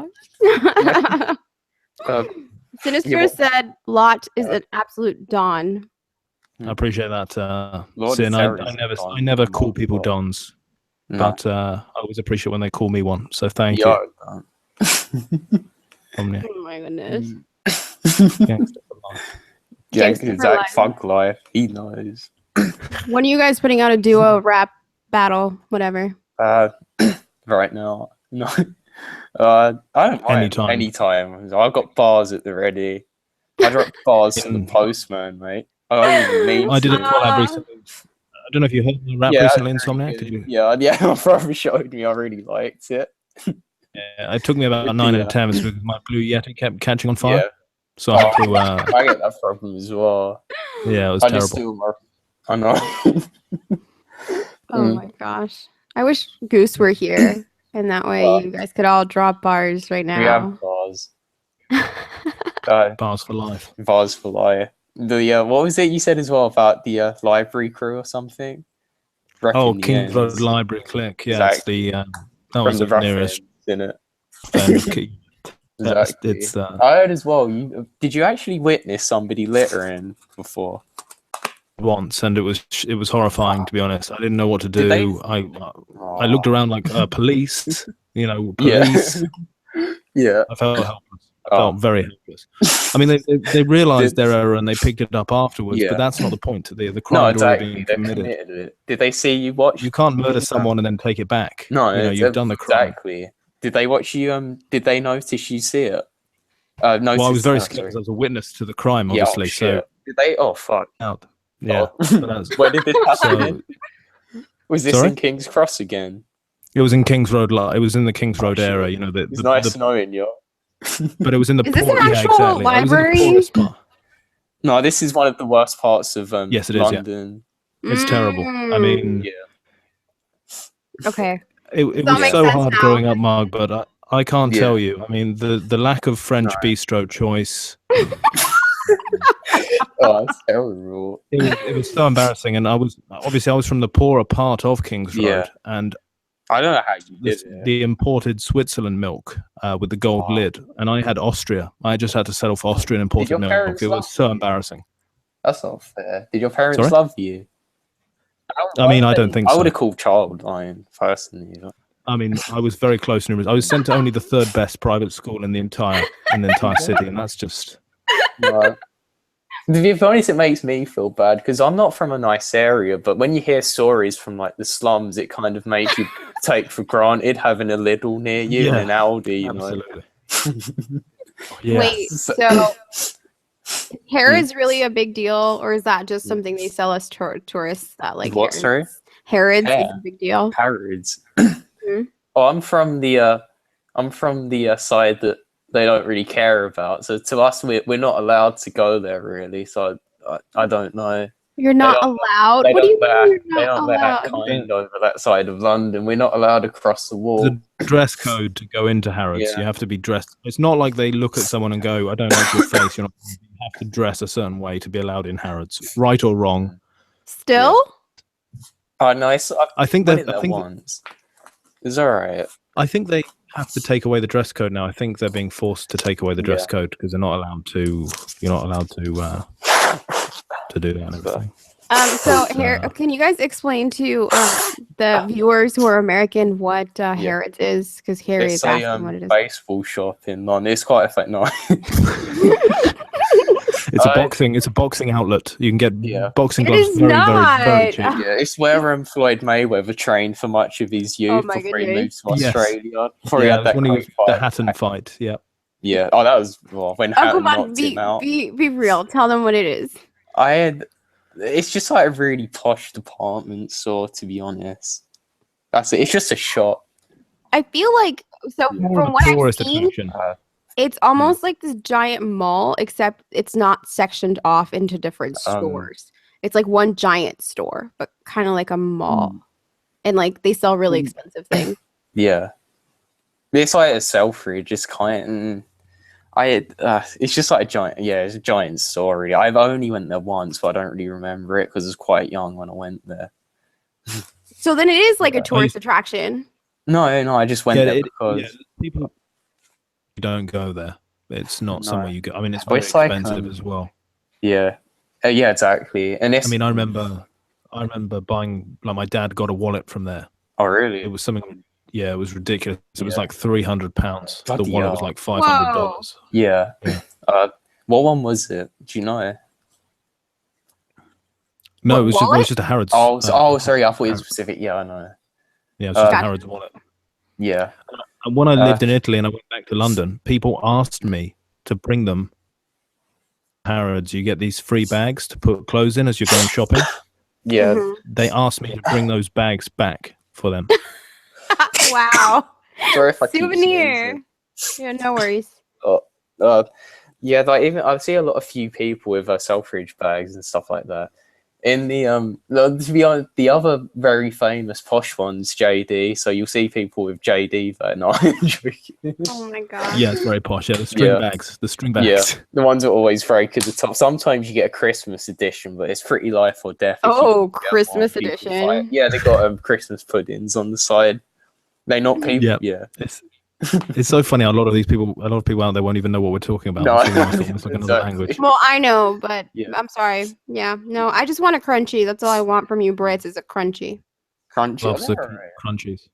Sinister said Lot is an absolute don. I appreciate that, Sin. I never call people dons. But I always appreciate when they call me one. So thank you. Oh my goodness. Exact funk life. He knows. When are you guys putting out a duo rap battle? Whatever. Right now. No. I don't mind. Anytime. I've got bars at the ready. I dropped bars to the postman, mate. I did a collab recently. I don't know if you heard the rap recently, Insomniak. Did you? Yeah. My brother showed me. I really liked it. Yeah, it took me about 9 attempts because my Blue Yeti kept catching on fire. Yeah. So I had to. I get that problem as well. Yeah, it was terrible. I know. Oh my gosh! I wish Goose were here, and that way you guys could all drop bars right now. We have bars. Bars for life. Bars for life. What was it you said as well about the library crew or something? Kings Road Library Click. Yeah, exactly. It's that was the nearest, isn't it? Exactly. I heard as well. Did you actually witness somebody littering before? Once, and it was horrifying, to be honest. I didn't know what to do. I looked around like police. Police. Yeah. I felt helpless. I felt very helpless. I mean, they realized their error and they picked it up afterwards, but that's not the point. The crime had already been committed. Did they see you watch? You can't murder someone and then take it back. No, you've done the crime. Exactly. Did they watch you? Did they notice you see it? I was very scared because I was a witness to the crime, obviously. So did they? Oh fuck! Out. Yeah. Where did this happen? Was this in King's Cross again? It was in Kings Road. It was in the Kings Road area. It's nice knowing you. But it was in the Is this an actual library? No, this is one of the worst parts of yes, it is, London. Yeah. It's terrible. I mean, okay. It was so hard growing up, Marg, but I can't tell you. I mean, the lack of French bistro choice. Oh, that's terrible. It was so embarrassing, and I was from the poorer part of Kings Road, and I don't know how you did it. The imported Switzerland milk with the gold lid, and I had Austria. I just had to settle for Austrian imported milk. It was so embarrassing. That's not fair. Did your parents love you? I mean, I don't think so. I would have called child line personally. I mean, I was very close numbers. I was sent to only the third best private school in the entire city, and that's just. No. To be honest, it makes me feel bad because I'm not from a nice area, but when you hear stories from like the slums, it kind of makes you take for granted having a Lidl near you and an Aldi. Absolutely. Wait, so Harrods really a big deal, or is that just something they sell us tourists that like? What? Sorry, Harrods is a big deal. Harrods. Oh, I'm from the side that they don't really care about. So to us, we're not allowed to go there really. So I don't know. You're not allowed. What do you mean you're not allowed? Kind over that side of London. We're not allowed to cross the wall. The dress code to go into Harrods, you have to be dressed. It's not like they look at someone and go, "I don't like your face." You have to dress a certain way to be allowed in Harrods, right or wrong. Still? Oh, nice. I think that once. It's all right. I think they have to take away the dress code now. I think they're being forced to take away the dress code because they're not allowed to. You're not allowed to do that and everything. So here, can you guys explain to the viewers who are American what Harrods is? Because Harry is asking what it is. Baseball shop in London. It's quite no. It's a boxing outlet. You can get boxing gloves very cheap. Yeah, it's where Floyd Mayweather trained for much of his youth before he moved to Australia. Before he had that the Hatton fight. Yeah. Yeah. Oh, that was when Hatton knocked him out. Be real. Tell them what it is. It's just like a really posh department store, to be honest. That's it. It's just a shop. I feel like from what I've seen, it's almost like this giant mall, except it's not sectioned off into different stores. It's like one giant store, but kind of like a mall, and like they sell really expensive things. Yeah, it's like a Selfridge. It's kind. It's just like it's a giant store. Really. I've only went there once, but I don't really remember it because I was quite young when I went there. So then it is like a tourist attraction. No, I just went there because people don't go there. It's not somewhere you go. I mean, it's very expensive as well. Yeah, exactly. And I remember buying, like, my dad got a wallet from there. Oh, really? It was something. Yeah, it was ridiculous. It was like £300. The wallet was like $500. Yeah. What one was it? Do you know? No, it was just a Harrods. Sorry, I thought it was specific. Yeah, I know. Yeah, it was just a Harrods wallet. Yeah. And when I lived in Italy and I went back to London, people asked me to bring them Harrods. You get these free bags to put clothes in as you're going shopping. Yeah. They asked me to bring those bags back for them. Wow. Sorry if I souvenir. Yeah, no worries. Yeah, like even I see a few people with Selfridge bags and stuff like that. In the to be honest, the other very famous posh one's JD. So you'll see people with JD there. No, oh my god. Yeah, it's very posh. Yeah, the string bags. The string bags. Yeah, the ones are always very good at the top. Sometimes you get a Christmas edition, but it's pretty life or death. Oh, Christmas edition. Yeah, they got Christmas puddings on the side. They not people. Yeah. It's so funny. A lot of people out there won't even know what we're talking about. No, it's like another language. Well, I know, but I'm sorry. Yeah, no, I just want a crunchy. That's all I want from you, Brits, is a crunchy. Crunchies.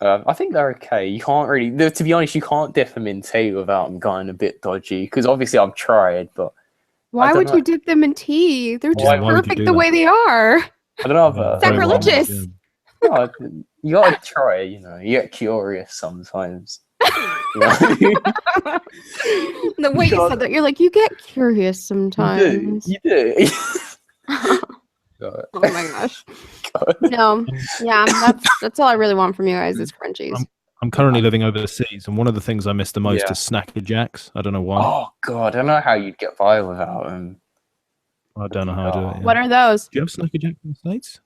I think they're okay. You can't really, to be honest, you can't dip them in tea without them going a bit dodgy. Because obviously I've tried, but why would you dip them in tea? They're just perfect the way they are. I don't know. Sacrilegious. No, you gotta try. You get curious sometimes. The way you said that, you're like, you get curious sometimes. You do. Oh my gosh. No, yeah, that's all I really want from you guys is crunchies. I'm currently living overseas, and one of the things I miss the most is Snacker Jacks. I don't know why. Oh god, I don't know how you'd get by without them. I don't know how to do it. Yeah. What are those? Do you have Snacker Jacks in the States?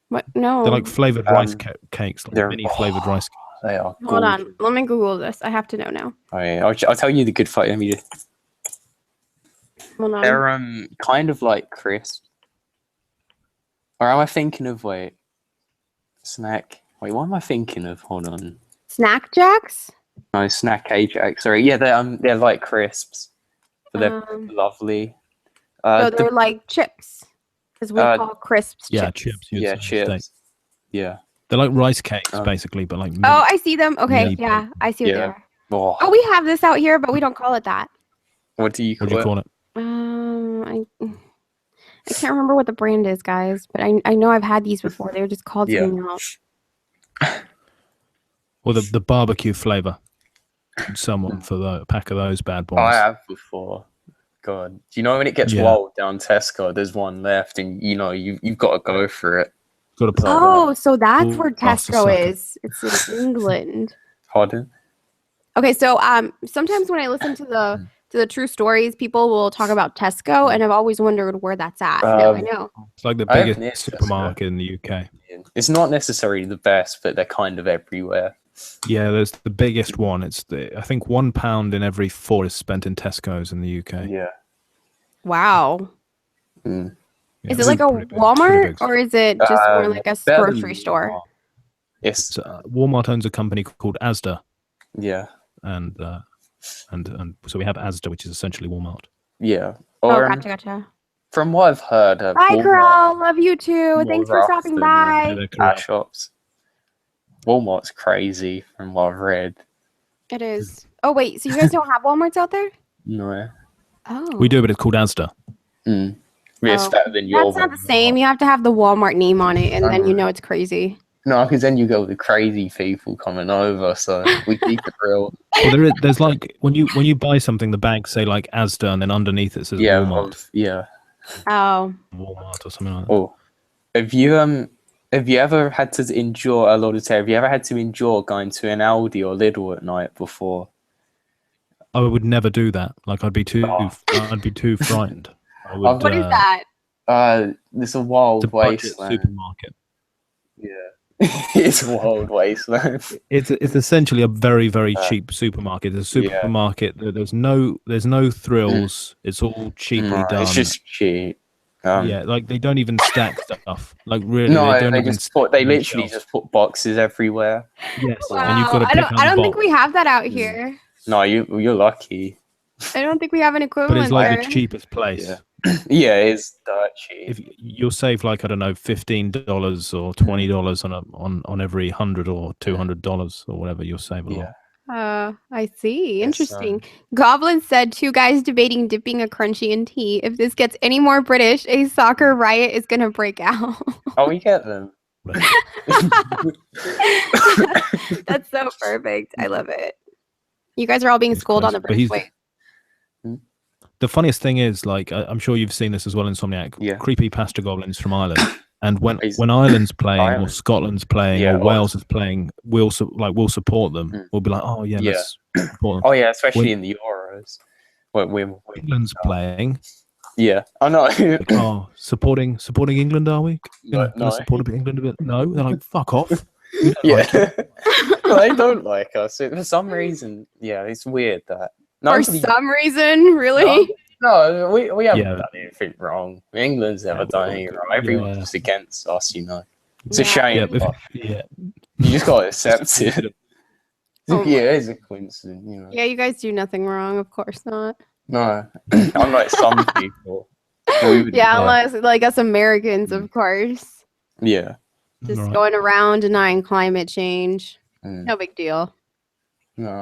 What? No. They're like flavored rice cakes, like mini flavored rice cakes. They are. Hold on, let me Google this. I have to know now. I'll tell you the good fight. Hold on. They're kind of like crisp. Or am I thinking of snack? Wait, what am I thinking of? Hold on. Snack Jacks? No, Snack Ajax. Sorry, yeah, they're like crisps, but they're lovely. So they're like chips. Because we call crisps chips. Chips. Yeah. They're like rice cakes, basically, but like. Oh, I see them. Okay, yeah, I see what they are. Oh, we have this out here, but we don't call it that. What do you call it? I can't remember what the brand is, guys, but I know I've had these before. They were just called something else. Or the barbecue flavor. Someone for a pack of those bad boys. I have before. God, do you know when it gets wild down Tesco? There's one left, and you've got to go for it. So that's where Tesco is. It's in England. Pardon? Okay, so sometimes when I listen to the true stories, people will talk about Tesco, and I've always wondered where that's at. Now I know. It's like the biggest supermarket in the UK. It's not necessarily the best, but they're kind of everywhere. Yeah, there's the biggest one. I think £1 in every 4 is spent in Tesco's in the UK. Yeah. Wow. Mm. Yeah, is it like a Walmart, or is it just more like a grocery store? Yes. Walmart owns a company called Asda. Yeah. And so we have Asda, which is essentially Walmart. Yeah. Gotcha. From what I've heard, bye, girl. Love you too. Thanks for stopping by. Our shops. Walmart's crazy, from what I've read. It is. Oh wait, so you guys don't have Walmarts out there? No. Oh. We do, but it's called Asda. It's better than your. That's not the same. You have to have the Walmart name on it, and then it's crazy. No, because then you go with the crazy people coming over, so we keep it real. Well, there's like when you buy something, the bags say like Asda, and then underneath it says Walmart. Oh. Walmart or something like that. Oh, have you ever had to endure a lot of terror? Have you ever had to endure going to an Aldi or Lidl at night before? I would never do that. Like I'd be too frightened. What is that? It's a wild wasteland. Supermarket. Yeah. It's a wild wasteland. It's essentially a very, very cheap supermarket. It's a supermarket. There's no thrills. It's all cheaply done. It's just cheap. Like they don't even stack stuff. Like really, they literally just put boxes everywhere. Yes, wow. And you've got to pick I don't think we have that out here. No, you're lucky. I don't think we have an equivalent. But it's like the cheapest place. Yeah, it's dirt cheap. If you'll save like $15 or $20 on every $100 or $200 or whatever, you'll save a lot. I see. Interesting. Goblin said 2 guys debating dipping a crunchy in tea. If this gets any more British, a soccer riot is gonna break out. Oh, we get them. That's so perfect. I love it. You guys are all being schooled on the British way. The funniest thing is, like, I'm sure you've seen this as well in Insomniak. Yeah. Creepy pasta goblins from Ireland, and when Ireland's playing or Scotland's playing or Wales is playing, we'll support them. We'll be like, oh yeah, let's support them. Oh yeah, especially in the Euros. When England's playing. Yeah, I know. Oh, supporting England, are we? No. Supporting England a bit? No, they're like, fuck off. They don't like us for some reason. Yeah, it's weird that. For some reason, really? No, we haven't done anything wrong. England's never done anything wrong. Everyone's against us, It's a shame. You just got to accept it. It's a coincidence, Yeah, you guys do nothing wrong, of course not. No, unlike some people. Unless like us Americans, of course. Yeah. Just going around denying climate change. No big deal. No.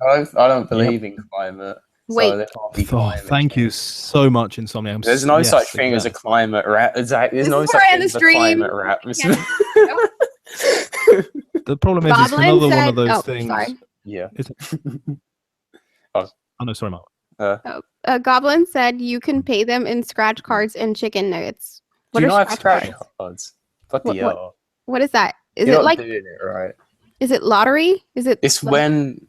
I don't believe in climate. Wait. Thank you so much, Insomniak. There's no such thing as a climate rap. There's no such thing as a climate rap. The problem is it's another one of those things. Sorry. Yeah. Oh no, sorry, Mark. Goblin said you can pay them in scratch cards and chicken nuggets. Do you not have scratch cards? What is that? Is You're it like doing it right? Is it lottery? Is it? It's like... when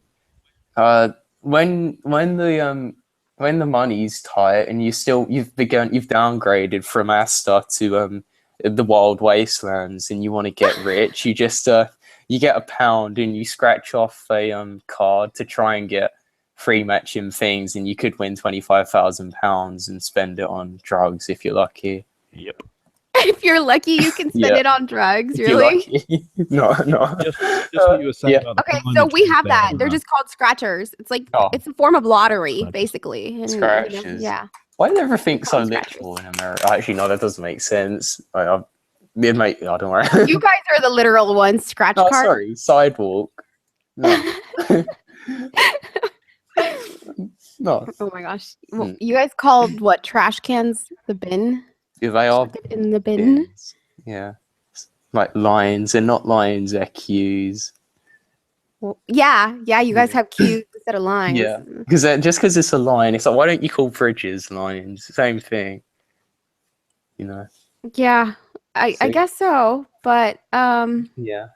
the money's tight and you've downgraded from Asta to the wild wastelands and you want to get rich, you just you get £1 and you scratch off a card to try and get free matching things, and you could win £25,000 and spend it on drugs if you're lucky. Yep. If you're lucky, you can spend it on drugs. Really? No. Just what you were saying about okay, so we have that. They're just called scratchers. It's like it's a form of lottery, basically. And, Scratchers. Why do everything so literal in America? Actually, no, that doesn't make sense. I don't worry. You guys are the literal ones. Scratch card. Sorry, sidewalk. No. No. Oh my gosh. Well, you guys called what trash cans the bin? Yeah, they are in the bin. Bins. Yeah. Like lines. They're not lines, they're queues. Well, yeah, you guys have queues instead of lines. Yeah. Because just because it's a line, it's like, why don't you call bridges lines? Same thing. You know. Yeah. I guess so. But yeah.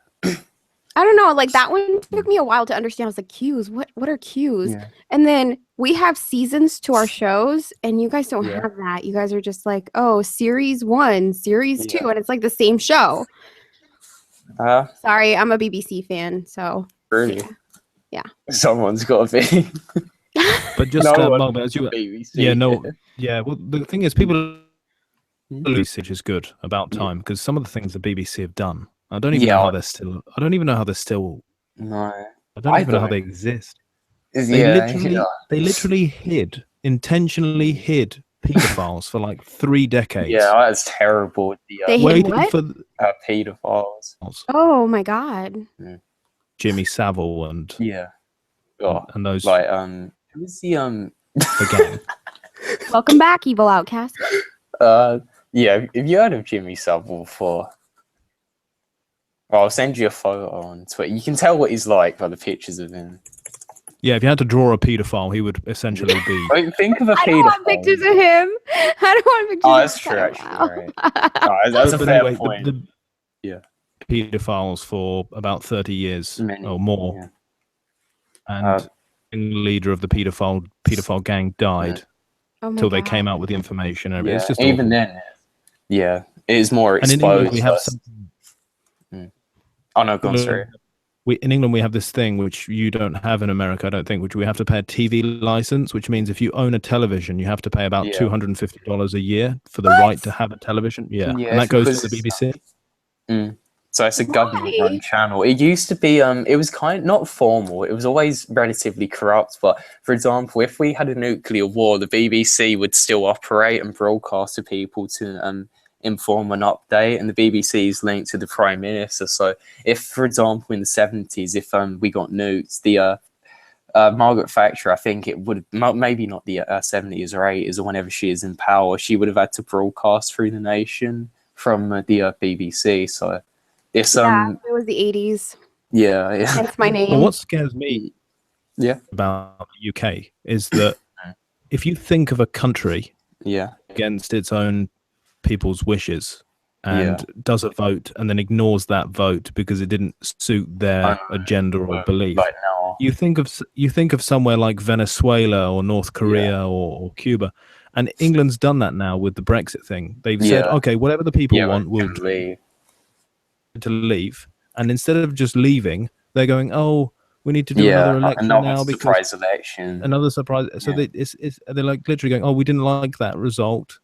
I don't know, like that one took me a while to understand. I was like, queues, what are queues? Yeah. And then we have seasons to our shows, and you guys don't have that. You guys are just like, oh, series 1, series 2, and it's like the same show. Sorry, I'm a BBC fan, so really? Yeah. Someone's got to be. But just Margbot, as you well, the thing is, people usage is good about time, because some of the things the BBC have done, I don't even know how they're still. I don't even know how they're still. No. I don't even know how they exist. They literally intentionally hid pedophiles for like 3 decades. Yeah, that's terrible. They hid what? For pedophiles. Oh my god. Jimmy Savile and and those like who's the gang. Welcome back, Evil Outcast. Have you heard of Jimmy Savile before? I'll send you a photo on Twitter. You can tell what he's like by the pictures of him. Yeah, if you had to draw a paedophile, he would essentially be. Think of a pedophile. I don't want pictures of him. I don't want pictures. Oh, that's true, actually. Right. That's a fair point. Pedophiles for about 30 years or more, and the leader of the pedophile gang died until they came out with the information. And it's just even then, it is more exposed. And in England, we have something. Oh no, go on, sorry. In England, we have this thing which you don't have in America, I don't think, which we have to pay a TV license, which means if you own a television, you have to pay about $250 a year for the right to have a television. Yeah, and that goes to the BBC. So it's a government-run channel. It used to be, it was kind of not formal. It was always relatively corrupt. But for example, if we had a nuclear war, the BBC would still operate and broadcast to people to inform an update, and the BBC is linked to the Prime Minister. So if, for example, in the 70s, if we got nuked, the Margaret Thatcher, I think it would maybe not the 70s or 80s or whenever she is in power, she would have had to broadcast through the nation from the BBC. So it's it was the 80s. Yeah. That's my name. Well, what scares me about the UK is that if you think of a country against its own people's wishes and does a vote and then ignores that vote because it didn't suit their agenda or belief, you think of somewhere like Venezuela or North Korea or Cuba, and England's done that now with the Brexit thing. They've said, okay, whatever the people want, we'll do to leave, and instead of just leaving, they're going, oh, we need to do another election now because another surprise. So they're like literally going, oh, we didn't like that result.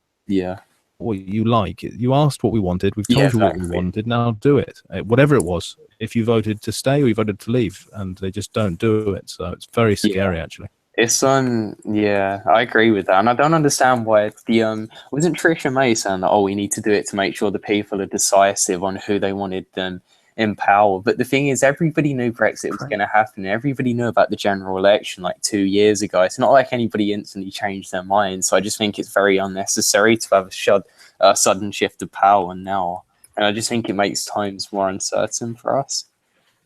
What you like. You asked what we wanted. We've told you what we wanted. Now do it. Whatever it was. If you voted to stay or you voted to leave, and they just don't do it. So it's very scary, actually. It's I agree with that, and I don't understand why wasn't Theresa May saying that we need to do it to make sure the people are decisive on who they wanted them in power. But the thing is, everybody knew Brexit was going to happen. Everybody knew about the general election like 2 years ago. It's not like anybody instantly changed their mind. So I just think it's very unnecessary to have a sudden shift of power now. And I just think it makes times more uncertain for us.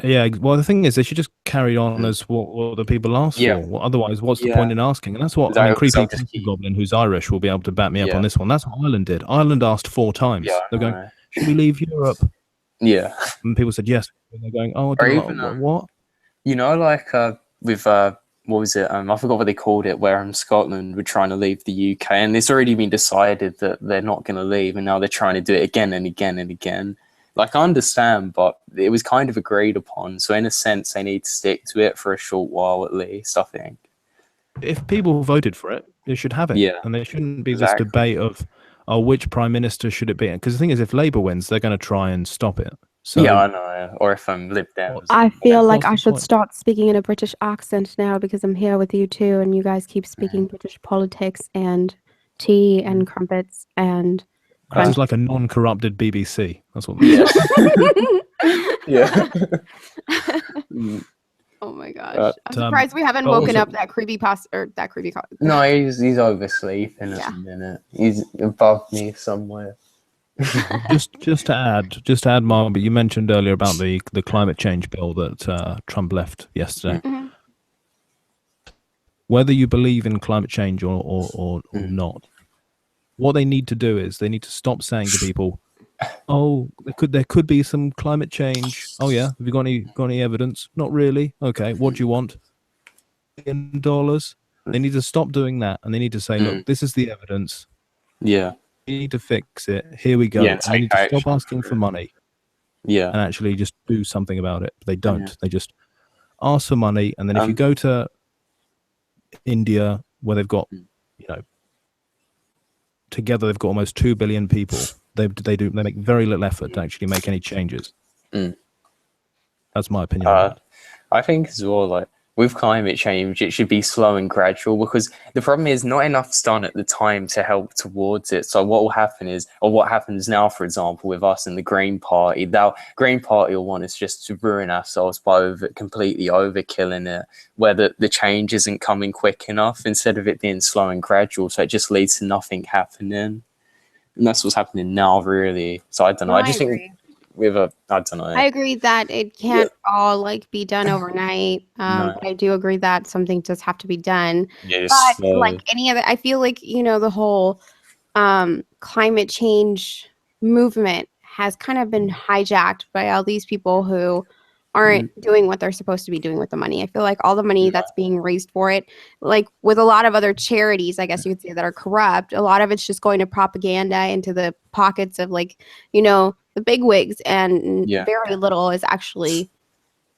Yeah, well, the thing is, they should just carry on as what the people asked for. Well, otherwise, what's the point in asking? And that's what Creepy Goblin, who's Irish, will be able to back me up on this one. That's what Ireland did. Ireland asked 4 times. They're going, should we leave Europe? Yeah. And people said yes. And they're going, oh, what? You know, like with, what was it? I forgot what they called it, where Scotland were trying to leave the UK. And it's already been decided that they're not going to leave. And now they're trying to do it again and again and again. Like, I understand, but it was kind of agreed upon. So in a sense, they need to stick to it for a short while at least, I think. If people voted for it, they should have it. Yeah. And there shouldn't be this debate of, which prime minister should it be? Because the thing is, if Labour wins, they're going to try and stop it. So, I know. Or if I'm Lib Dems. I feel like I should start speaking in a British accent now because I'm here with you two, and you guys keep speaking British politics and tea and crumpets and This is like a non-corrupted BBC. That's what. Yeah. Oh my gosh! I'm surprised we haven't woken up that creepy pasta or that creepy. No, he's oversleeping at the minute. He's above me somewhere. just to add, Margbot, you mentioned earlier about the climate change bill that Trump left yesterday. Mm-hmm. Whether you believe in climate change or not, what they need to do is they need to stop saying to people, "Oh, there could be some climate change. Oh yeah, have you got any evidence? Not really. Okay, what do you want? $1 billion?" They need to stop doing that, and they need to say, "Look, this is the evidence. Yeah, we need to fix it. Here we go." Yeah, and they need to stop asking for money. Yeah, and actually just do something about it. They don't. They just ask for money, and then if you go to India, where they've got, together they've got almost 2 billion people. They make very little effort to actually make any changes. That's my opinion. I think as well, like with climate change, it should be slow and gradual, because the problem is not enough's done at the time to help towards it. So what will happen is, or what happens now, for example, with us and the Green Party, the Green Party will want us just to ruin ourselves by completely overkilling it, where the change isn't coming quick enough, instead of it being slow and gradual. So it just leads to nothing happening. And that's what's happening now, really. So I don't know. I just think I don't know. I agree that it can't all like be done overnight. No. But I do agree that something does have to be done. Yes, but like any other, I feel like, the whole climate change movement has kind of been hijacked by all these people who aren't doing what they're supposed to be doing with the money. I feel like all the money that's being raised for it, like with a lot of other charities, I guess you could say, that are corrupt, a lot of it's just going to propaganda into the pockets of like, the big wigs, and very little is actually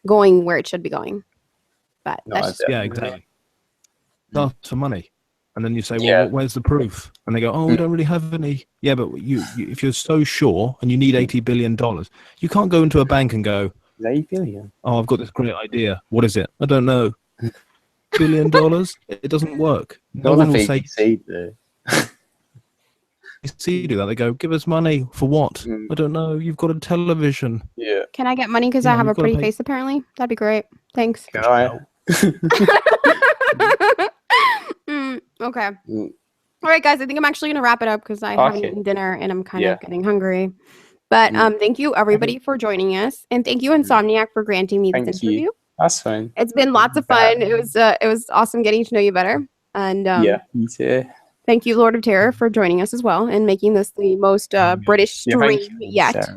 going where it should be going. But that's exactly. Ask for money. And then you say, well, where's the proof? And they go, oh, we don't really have any. Yeah, but you if you're so sure and you need $80 billion, you can't go into a bank and go, $80 billion? Oh, I've got this great idea. What is it? I don't know. $1 billion? It doesn't work. No one will say. You do that. They go, give us money for what? I don't know. You've got a television. Yeah. Can I get money because I have a pretty face? Apparently, that'd be great. Thanks. Can I? Okay. All right, guys. I think I'm actually gonna wrap it up because I haven't eaten dinner and I'm kind of getting hungry. But thank you everybody for joining us, and thank you Insomniak for granting me this interview. That's fine. It's been lots of fun. It was awesome getting to know you better. And me too. Thank you, Lord of Terror, for joining us as well and making this the most British stream yet.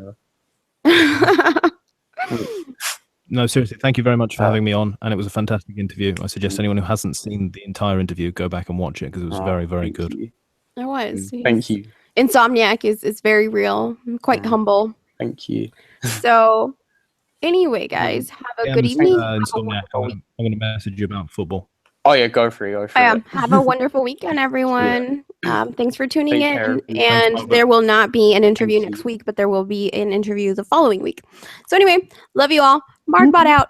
No, seriously, thank you very much for having me on, and it was a fantastic interview. I suggest anyone who hasn't seen the entire interview go back and watch it, because it was very, very good. It was. Thank you. Insomniac is very real, quite humble. Thank you. So, anyway, guys, have a good evening. Insomniac, I'm going to message you about football. Oh yeah, go for it. Have a wonderful weekend, everyone. Thanks for tuning in. And there will not be an interview next week, but there will be an interview the following week. So anyway, love you all. Margbot out.